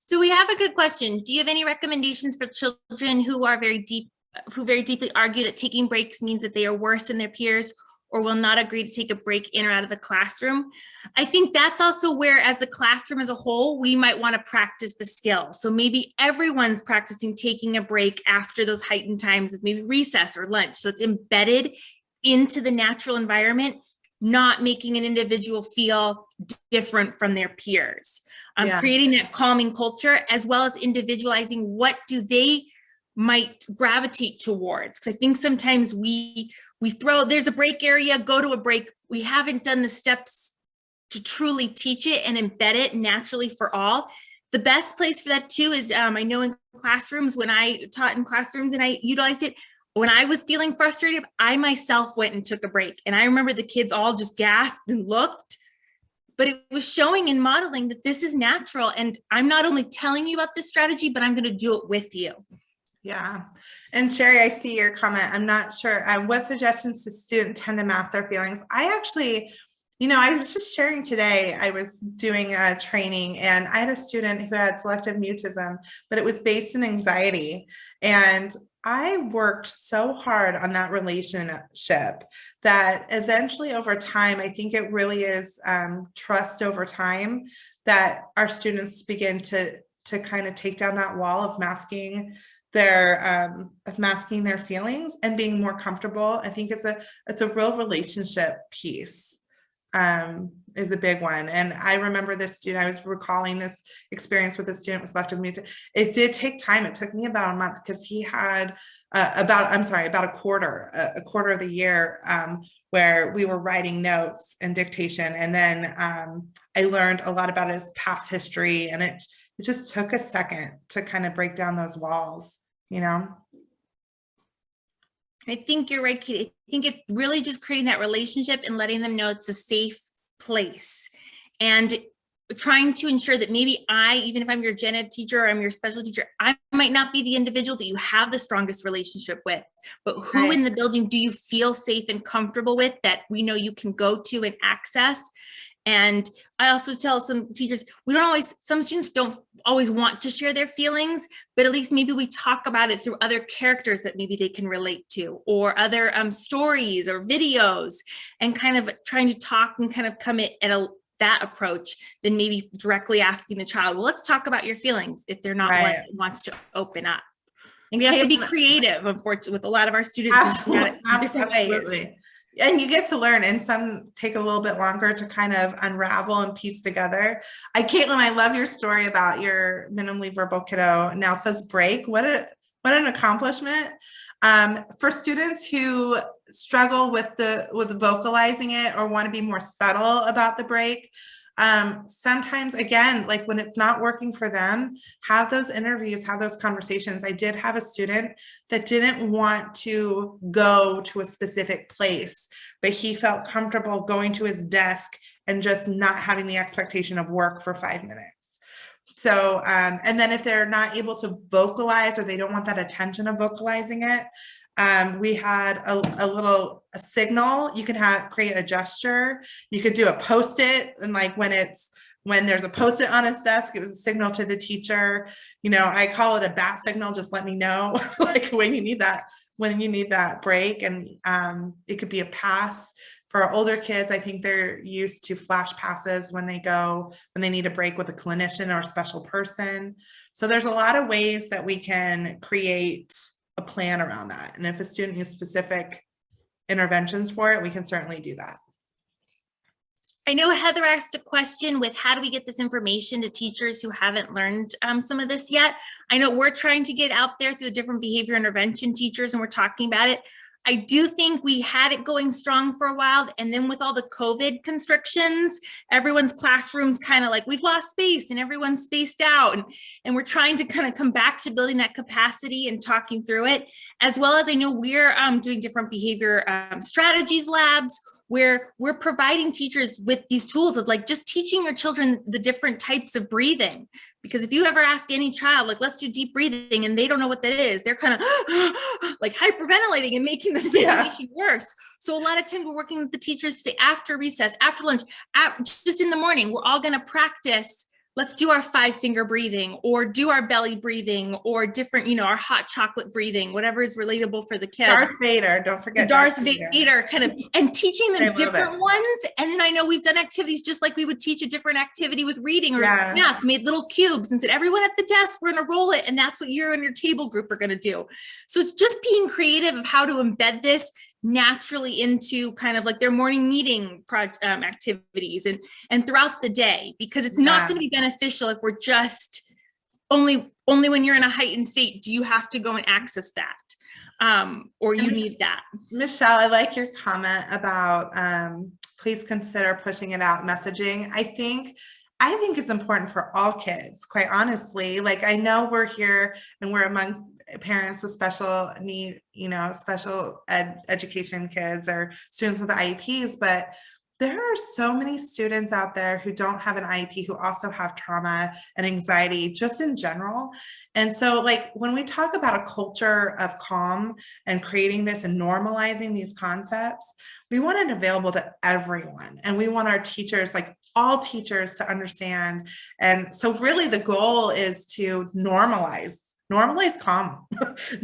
So we have a good question. Do you have any recommendations for children who very deeply argue that taking breaks means that they are worse than their peers or will not agree to take a break in or out of the classroom? I think that's also where, as a classroom as a whole, we might want to practice the skill. So maybe everyone's practicing taking a break after those heightened times of maybe recess or lunch. So it's embedded into the natural environment, not making an individual feel different from their peers. Creating that calming culture, as well as individualizing what do they might gravitate towards. Because I think sometimes we there's a break area, go to a break. We haven't done the steps to truly teach it and embed it naturally for all. The best place for that too is, I know in classrooms, when I taught in classrooms and I utilized it, when I was feeling frustrated, I myself went and took a break. And I remember the kids all just gasped and looked, but it was showing and modeling that this is natural. And I'm not only telling you about this strategy, but I'm going to do it with you. Yeah. And Sherry, I see your comment. I'm not sure. What suggestions do students tend to mask their feelings? I actually, I was just sharing today, I was doing a training and I had a student who had selective mutism, but it was based in anxiety. And I worked so hard on that relationship that eventually over time, I think it really is trust over time that our students begin to kind of take down that wall of masking their feelings and being more comfortable. I think it's a real relationship piece is a big one. And I remember this student, I was recalling this experience with a student with selective mutism. It did take time. It took me about a month because he had about a quarter of the year where we were writing notes and dictation. And then I learned a lot about his past history, and it just took a second to kind of break down those walls, I think you're right, Katie. I think it's really just creating that relationship and letting them know it's a safe place, and trying to ensure that maybe even if I'm your gen ed teacher or I'm your special teacher, I might not be the individual that you have the strongest relationship with, but who in the building do you feel safe and comfortable with that we know you can go to and access? And I also tell some teachers, some students don't always want to share their feelings, but at least maybe we talk about it through other characters that maybe they can relate to, or other stories or videos, and kind of trying to talk and kind of come at that approach than maybe directly asking the child, well, let's talk about your feelings if they're not one that wants to open up. And we have to be creative, unfortunately, with a lot of our students. Absolutely. In different ways. And you get to learn, and some take a little bit longer to kind of unravel and piece together. Caitlin, I love your story about your minimally verbal kiddo now says break. What an accomplishment. For students who struggle with vocalizing it or want to be more subtle about the break, sometimes, again, like when it's not working for them, have those interviews, have those conversations. I did have a student that didn't want to go to a specific place, but he felt comfortable going to his desk and just not having the expectation of work for 5 minutes. So, and then if they're not able to vocalize or they don't want that attention of vocalizing it, we had a signal. You can create a gesture. You could do a Post-it, and like when there's a Post-it on his desk, it was a signal to the teacher. You know, I call it a bat signal. Just let me know, like when you need that break. And it could be a pass. For our older kids, I think they're used to flash passes when they need a break with a clinician or a special person. So there's a lot of ways that we can create a plan around that. And if a student needs specific interventions for it, we can certainly do that. I know Heather asked a question with how do we get this information to teachers who haven't learned some of this yet? I know we're trying to get out there through the different behavior intervention teachers, and we're talking about it. I do think we had it going strong for a while, and then with all the COVID constrictions, everyone's classrooms kind of like, we've lost space and everyone's spaced out, and we're trying to kind of come back to building that capacity and talking through it, as well as I know we're doing different behavior strategies labs where we're providing teachers with these tools of like just teaching your children the different types of breathing. Because if you ever ask any child, like, let's do deep breathing, and they don't know what that is, they're kind of like hyperventilating and making the situation worse. So a lot of times we're working with the teachers to say after recess, after lunch, just in the morning, we're all going to practice. Let's do our 5-finger breathing, or do our belly breathing, or different, our hot chocolate breathing, whatever is relatable for the kids. Darth Vader, don't forget Darth Vader kind of, and teaching them different ones. And then I know we've done activities just like we would teach a different activity with reading or math, made little cubes and said, everyone at the desk, we're going to roll it. And that's what you and your table group are going to do. So it's just being creative of how to embed this naturally into kind of like their morning meeting activities and throughout the day, because it's not going to be beneficial if we're just only when you're in a heightened state do you have to go and access that, or you need that. Michelle, I like your comment about please consider pushing it out messaging. I think it's important for all kids, quite honestly. Like, I know we're here and we're among parents with special need, special education kids or students with IEPs, but there are so many students out there who don't have an IEP who also have trauma and anxiety just in general. And so, like, when we talk about a culture of calm and creating this and normalizing these concepts, we want it available to everyone. And we want our teachers, like all teachers, to understand. And so really the goal is to normalize calm,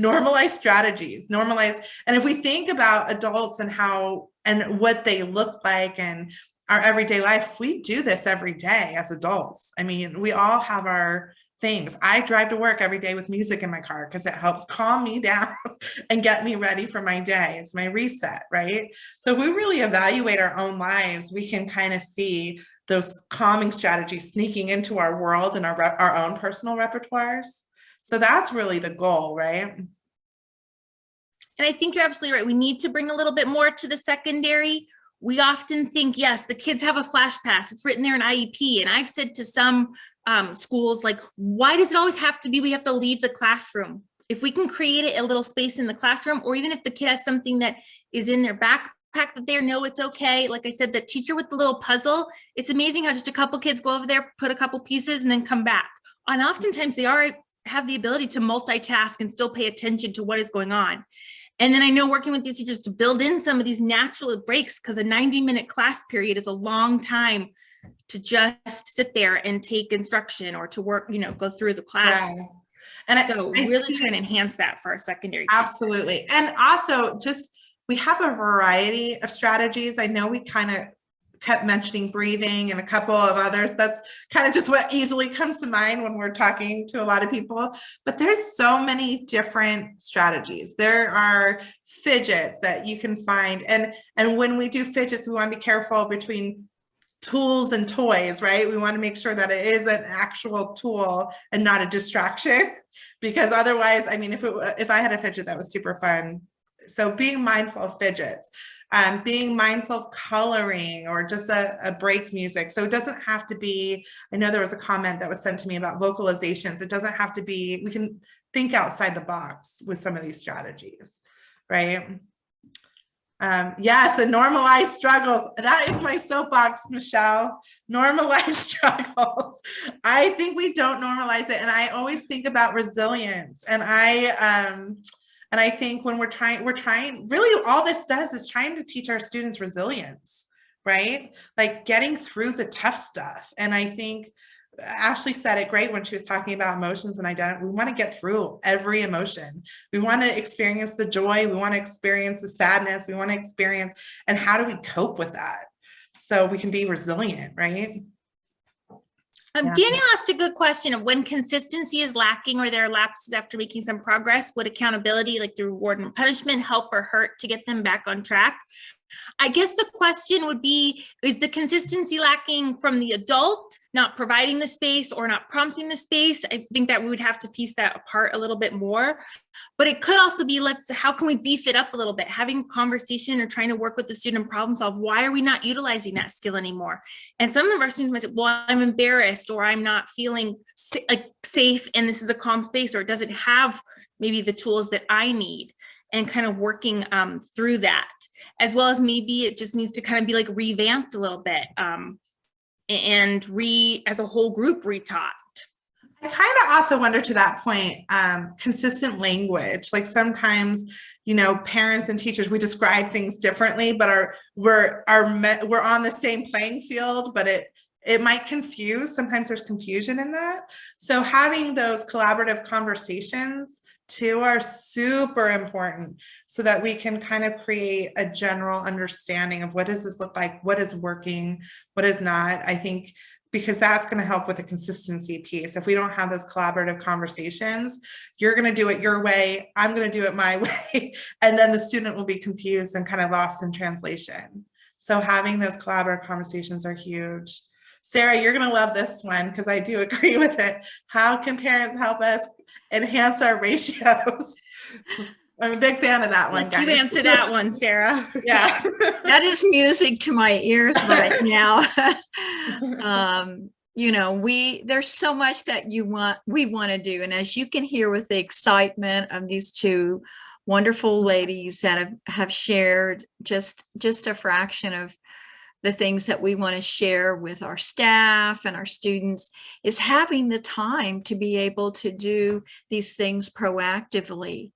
normalize strategies, and if we think about adults and how and what they look like and our everyday life, we do this every day as adults. I mean, we all have our things. I drive to work every day with music in my car because it helps calm me down and get me ready for my day. It's my reset, right? So if we really evaluate our own lives, we can kind of see those calming strategies sneaking into our world and our own personal repertoires. So that's really the goal, right? And I think you're absolutely right. We need to bring a little bit more to the secondary. We often think, yes, the kids have a flash pass. It's written there in IEP. And I've said to some schools, like, why does it always have to be we have to leave the classroom? If we can create a little space in the classroom, or even if the kid has something that is in their backpack that they know it's okay. Like I said, the teacher with the little puzzle, it's amazing how just a couple kids go over there, put a couple pieces and then come back. And oftentimes they have the ability to multitask and still pay attention to what is going on. And then I know working with these teachers to build in some of these natural breaks, because a 90-minute class period is a long time to just sit there and take instruction or to work, go through the class. Yeah. And so really trying to enhance that for our secondary. Absolutely. Teachers. And also we have a variety of strategies. I know we kind of kept mentioning breathing and a couple of others. That's kind of just what easily comes to mind when we're talking to a lot of people, but there's so many different strategies. There are fidgets that you can find. And when we do fidgets, we want to be careful between tools and toys, right? We want to make sure that it is an actual tool and not a distraction, because otherwise, I mean, if I had a fidget that was super fun. So being mindful of fidgets, being mindful of coloring, or just a break music. So it doesn't have to be, I know there was a comment that was sent to me about vocalizations. It doesn't have to be, we can think outside the box with some of these strategies, right? Yes, and normalize struggles. That is my soapbox, Michelle. Normalize struggles. I think we don't normalize it. And I always think about resilience. And I think when we're trying, really all this does is trying to teach our students resilience, right? Like getting through the tough stuff. And I think Ashley said it great when she was talking about emotions and identity. We want to get through every emotion. We want to experience the joy. We want to experience the sadness. We want to experience, and how do we cope with that so we can be resilient, right? Daniel asked a good question of when consistency is lacking or there are lapses after making some progress, would accountability, like the reward and punishment, help or hurt to get them back on track? I guess the question would be, is the consistency lacking from the adult not providing the space or not prompting the space? I think that we would have to piece that apart a little bit more. But it could also be, how can we beef it up a little bit? Having a conversation or trying to work with the student and problem solve. Why are we not utilizing that skill anymore? And some of our students might say, well, I'm embarrassed, or I'm not feeling safe, and this is a calm space, or it doesn't have maybe the tools that I need, and kind of working through that, as well as maybe it just needs to kind of be like revamped a little bit and as a whole group retaught. I kind of also wonder, to that point, consistent language. Like sometimes, you know, parents and teachers, we describe things differently, but we're on the same playing field, but it might confuse. Sometimes there's confusion in that. So having those collaborative conversations too are super important, so that we can kind of create a general understanding of what does this look like, what is working, what is not. I think because that's going to help with the consistency piece. If we don't have those collaborative conversations, you're going to do it your way, I'm going to do it my way, and then the student will be confused and kind of lost in translation. So having those collaborative conversations are huge. Sarah, you're going to love this one because I do agree with it. How can parents help us enhance our ratios? I'm a big fan of that one. You answer that one, Sarah. Yeah. That is music to my ears right now. You know, there's so much that we want to do. And as you can hear with the excitement of these two wonderful ladies that have shared just a fraction of the things that we want to share with our staff and our students, is having the time to be able to do these things proactively.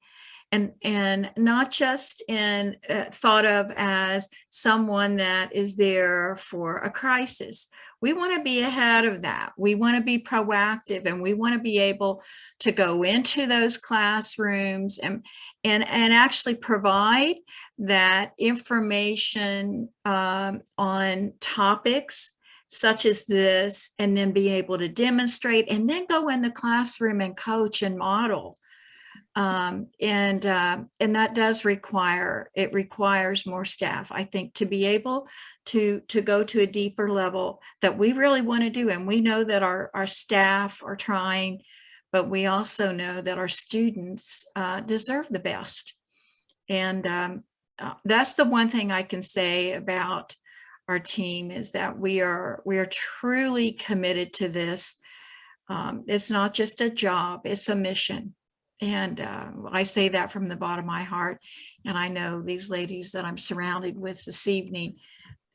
And not just thought of as someone that is there for a crisis. We want to be ahead of that. We want to be proactive, and we want to be able to go into those classrooms and actually provide that information on topics such as this, and then being able to demonstrate, and then go in the classroom and coach and model. And that does requires more staff, I think, to be able to go to a deeper level that we really want to do. And we know that our staff are trying, but we also know that our students deserve the best. And that's the one thing I can say about our team, is that we are truly committed to this. It's not just a job, it's a mission. And I say that from the bottom of my heart. And I know these ladies that I'm surrounded with this evening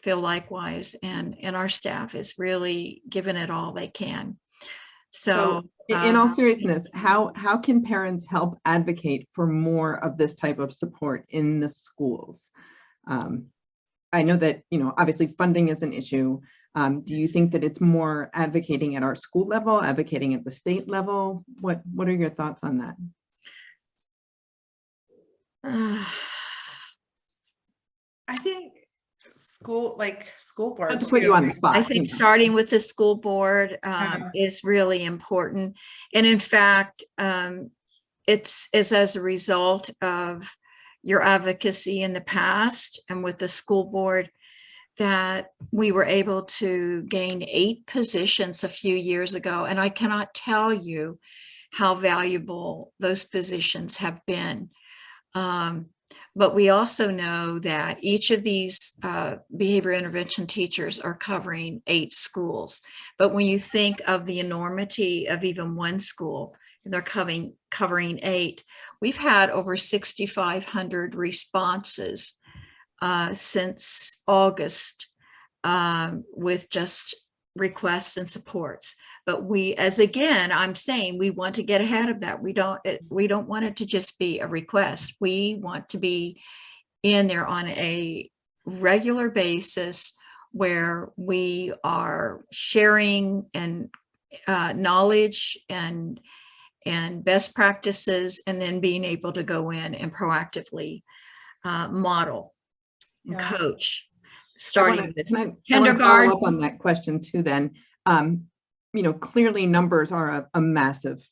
feel likewise. And our staff is really giving it all they can. So in all seriousness, how can parents help advocate for more of this type of support in the schools? I know that, you know, obviously funding is an issue. Do you think that it's more advocating at our school level, advocating at the state level? What are your thoughts on that? I think school board. To put you on the spot. I think starting with the school board is really important. And in fact, it's as a result of your advocacy in the past and with the school board that we were able to gain 8 positions a few years ago, and I cannot tell you how valuable those positions have been. But we also know that each of these behavior intervention teachers are covering 8 schools. But when you think of the enormity of even one school, and they're covering 8, we've had over 6,500 responses since August with just requests and supports. But we, as again, I'm saying, we want to get ahead of that. We don't want it to just be a request. We want to be in there on a regular basis where we are sharing and knowledge and best practices, and then being able to go in and proactively model and coach, starting with kindergarten. Follow up on that question too then. You know, clearly numbers are a massive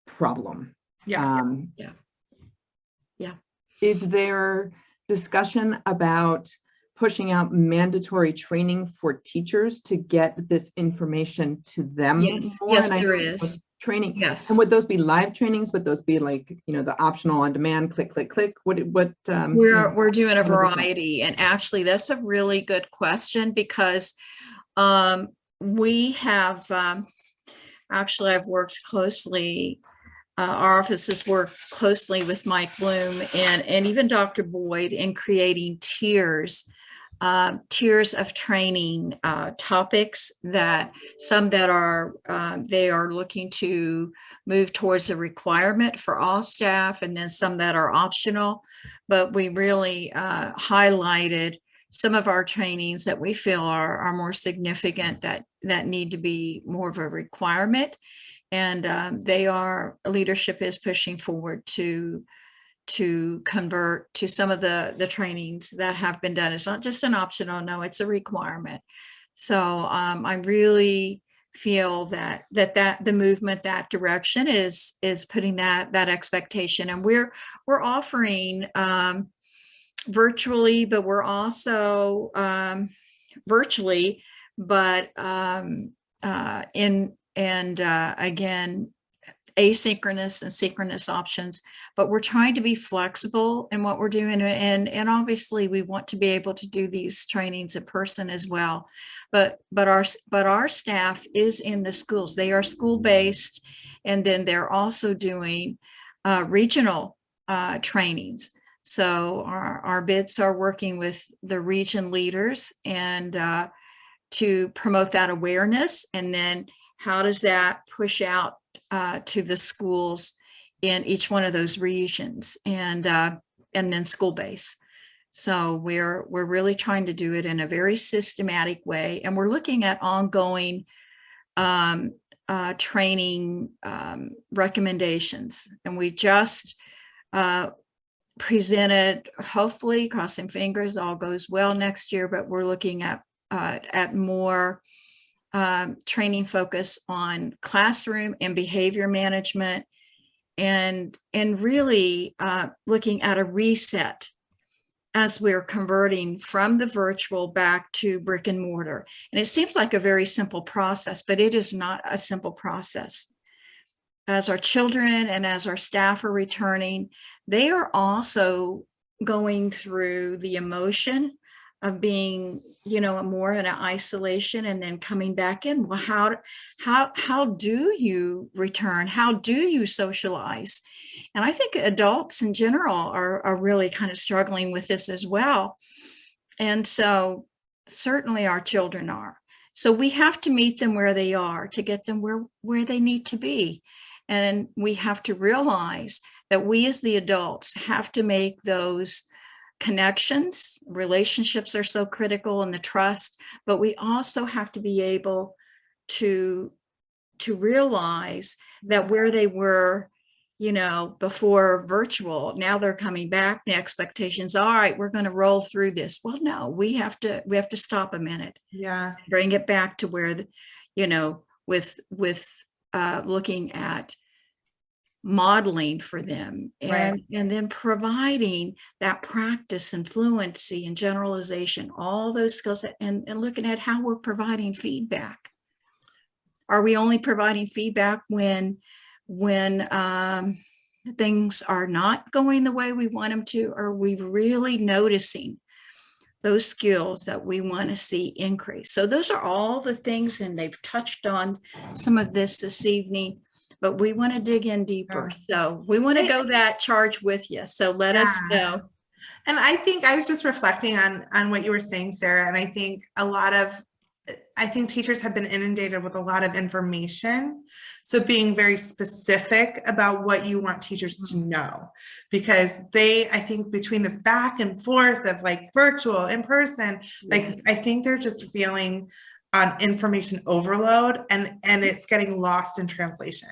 problem. Yeah. Is there discussion about pushing out mandatory training for teachers to get this information to them more? Yes, And there is. Training. Yes. And would those be live trainings? Would those be like, you know, the optional on demand, click, click, click? What? We're doing a variety, and actually that's a really good question, because we have actually, I've worked closely. Our office has worked closely with Mike Bloom and even Dr. Boyd in creating tiers of training topics, that some that are they are looking to move towards a requirement for all staff, and then some that are optional. But we really highlighted some of our trainings that we feel are more significant, that need to be more of a requirement. And leadership is pushing forward to convert to some of the trainings that have been done. It's not just an optional, no, it's a requirement. So I really feel that the movement that direction is putting that expectation. And we're offering virtually, but we're also virtually, but again, asynchronous and synchronous options. But we're trying to be flexible in what we're doing, and obviously we want to be able to do these trainings in person as well. But our staff is in the schools. They are school-based, and then they're also doing regional trainings. So our BITs are working with the region leaders and to promote that awareness, and then how does that push out to the schools in each one of those regions, and then school base. So we're really trying to do it in a very systematic way, and we're looking at ongoing training recommendations. And we just presented, hopefully, crossing fingers, all goes well next year, but we're looking at more training focus on classroom and behavior management, and really looking at a reset as we're converting from the virtual back to brick and mortar. And it seems like a very simple process, but it is not a simple process. As our children and as our staff are returning, they are also going through the emotion of being, more in an isolation and then coming back in. Well, how do you return? How do you socialize? And I think adults in general are really kind of struggling with this as well. And so certainly our children are. So we have to meet them where they are to get them where they need to be. And we have to realize that we as the adults have to make those connections. Relationships are so critical, and the trust, but we also have to be able to realize that where they were, before virtual, now they're coming back. The expectations, all right, we're going to roll through this. Well, no, we have to stop a minute. Yeah. Bring it back to where, with looking at modeling for them, Right. and then providing that practice and fluency and generalization, all those skills, and looking at how we're providing feedback. Are we only providing feedback when things are not going the way we want them to? Are we really noticing those skills that we want to see increase? So those are all the things, and they've touched on some of this evening, but we want to dig in deeper. So we want to go that charge with you. So let us know. And I think I was just reflecting on what you were saying, Sarah, and I think teachers have been inundated with a lot of information. So being very specific about what you want teachers to know, because I think between this back and forth of like virtual, in person, like I think they're just feeling information overload, and it's getting lost in translation.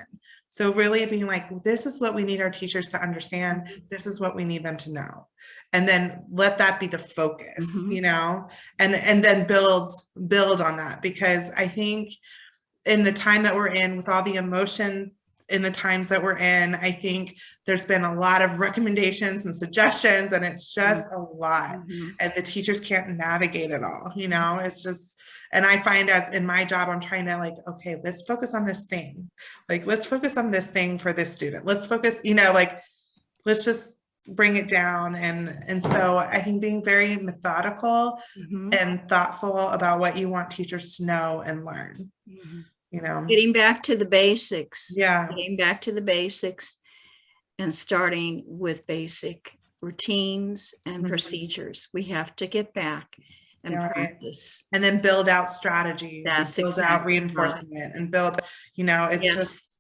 So really being like, this is what we need our teachers to understand. This is what we need them to know. And then let that be the focus, you know, and then build on that. Because I think in the time that we're in, with all the emotion in the times that we're in, I think there's been a lot of recommendations and suggestions, and it's just a lot. And the teachers can't navigate it all, you know, it's just, and I find as in my job, I'm trying to like, okay, let's focus on this thing. Like, let's focus on this thing for this student. Let's focus, you know, like, let's just bring it down. And so I think being very methodical and thoughtful about what you want teachers to know and learn, you know, Getting back to the basics. Yeah. Getting back to the basics and starting with basic routines and procedures. We have to get back and practice. And then build out strategies, That's build out exactly reinforcement, and build, you know, it's just,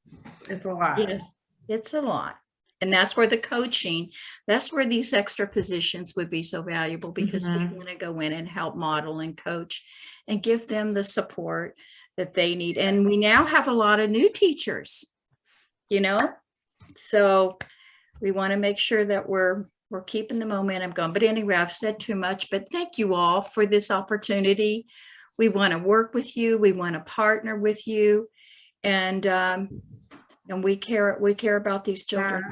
it's a lot. Yes, it's a lot. And that's where the coaching, that's where these extra positions would be so valuable, because we want to go in and help model and coach and give them the support that they need. And we now have a lot of new teachers, you know, so we want to make sure that we're keeping the momentum going. But anyway, I've said too much, but thank you all for this opportunity. We want to work with you. We want to partner with you. And we care about these children.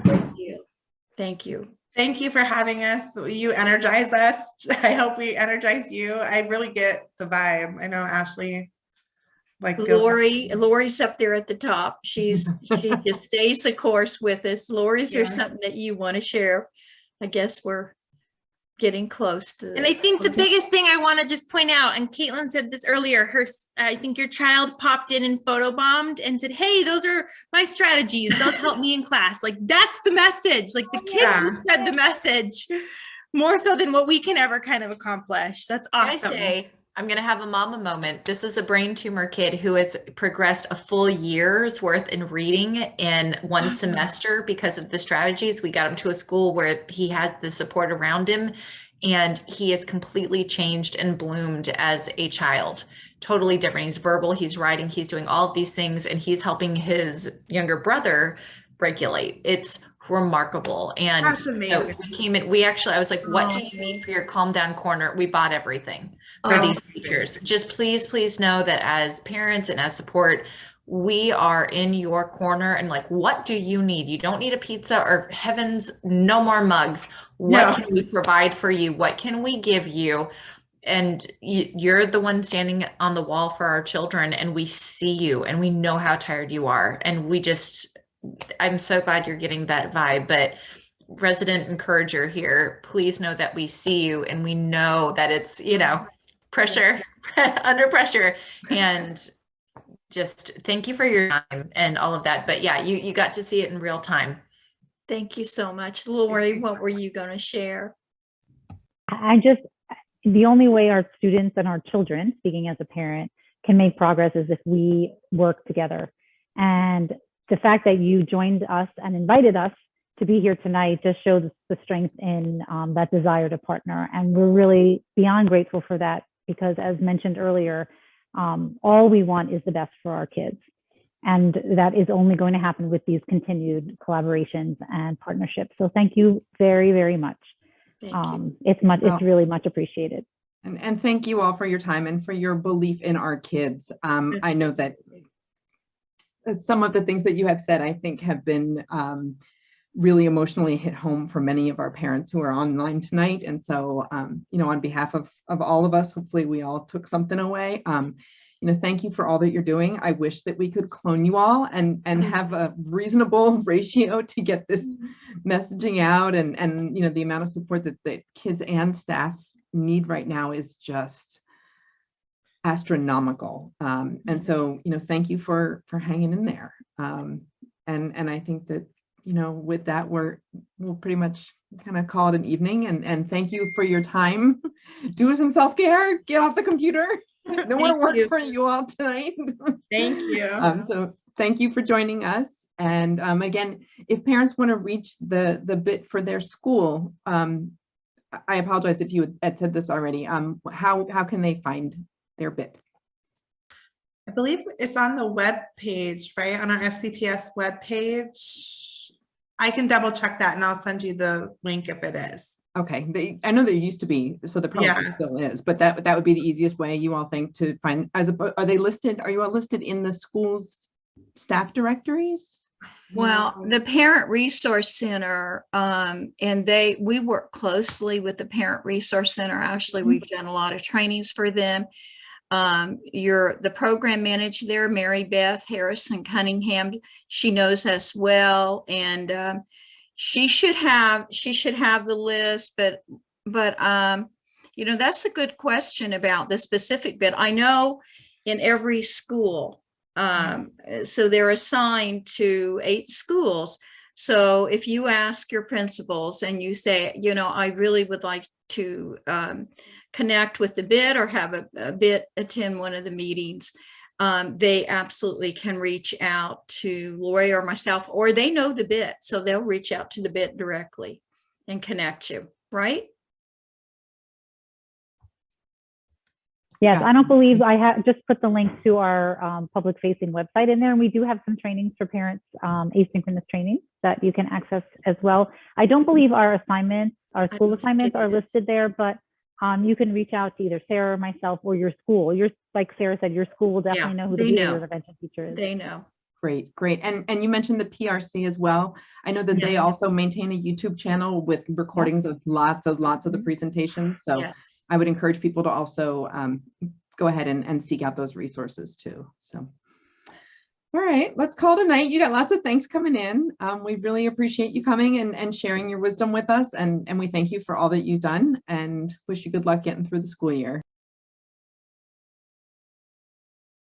Thank you. Thank you for having us. You energize us. I hope we energize you. I really get the vibe. I know Ashley, like, Lori's up there at the top. She just stays the course with us. Lori, is there something that you want to share? I guess we're getting close to. And I think the biggest thing I want to just point out, and Caitlin said this earlier, I think your child popped in and photobombed and said, hey, those are my strategies. Those help me in class. Like, that's the message. Like, the kids said the message more so than what we can ever kind of accomplish. That's awesome. I'm going to have a mama moment. This is a brain tumor kid who has progressed a full year's worth in reading in one semester because of the strategies. We got him to a school where he has the support around him, and he is completely changed and bloomed as a child. Totally different. He's verbal, he's writing, he's doing all of these things, and he's helping his younger brother regulate. It's remarkable. And that's amazing. We came in, I was like, what do you need for your calm down corner? We bought everything for these teachers. Just please know that as parents and as support, we are in your corner, and like, what do you need? You don't need a pizza, or heavens, no more mugs. What can we provide for you? What can we give you? And you're the one standing on the wall for our children, and we see you, and we know how tired you are. And I'm so glad you're getting that vibe. But resident encourager here, please know that we see you, and we know that it's, you know, pressure, under pressure. And just thank you for your time and all of that. But yeah, you got to see it in real time. Thank you so much. Lori, what were you going to share? The only way our students and our children, speaking as a parent, can make progress is if we work together. And the fact that you joined us and invited us to be here tonight just shows the strength in that desire to partner. And we're really beyond grateful for that, because as mentioned earlier, all we want is the best for our kids. And that is only going to happen with these continued collaborations and partnerships. So thank you very, very much. It's really much appreciated. And thank you all for your time and for your belief in our kids. I know that some of the things that you have said, I think, have been really emotionally hit home for many of our parents who are online tonight. And so, on behalf of all of us, hopefully we all took something away. Thank you for all that you're doing. I wish that we could clone you all and have a reasonable ratio to get this messaging out. And the amount of support that the kids and staff need right now is just astronomical. And so, thank you for hanging in there. And I think that, with that, we'll pretty much kind of call it an evening, and thank you for your time. Do some self-care, get off the computer. No more work for you all tonight. Thank you. So thank you for joining us. And again, if parents want to reach the bit for their school, I apologize if you had said this already. How can they find their bit? I believe it's on the web page, right? On our FCPS web page. I can double check that and I'll send you the link if it is. Okay, I know there used to be, so there probably still is, but that would be the easiest way, you all think, to find. Are they listed? Are you all listed in the school's staff directories? Well, the Parent Resource Center, and we work closely with the Parent Resource Center. Actually, we've done a lot of trainings for them. The program manager there, Mary Beth Harrison Cunningham, she knows us well, and she should have the list, but that's a good question about the specific bit. I know in every school, so they're assigned to 8 schools. So if you ask your principals and you say, I really would like to connect with the bit or have a bit attend one of the meetings, they absolutely can reach out to Lori or myself, or they know the bit, so they'll reach out to the bit directly and connect you, right? Yes, I don't believe I have just put the link to our public facing website in there, and we do have some trainings for parents, asynchronous trainings that you can access as well. I don't believe our school assignments are listed there, but you can reach out to either Sarah or myself or your school. Like Sarah said, your school will definitely know who the behavior intervention teacher is. They know. Great. And you mentioned the PRC as well. I know that they also maintain a YouTube channel with recordings of lots of the presentations. So I would encourage people to also go ahead and seek out those resources too. So, all right, let's call it a night. You got lots of thanks coming in. We really appreciate you coming and sharing your wisdom with us. And we thank you for all that you've done and wish you good luck getting through the school year.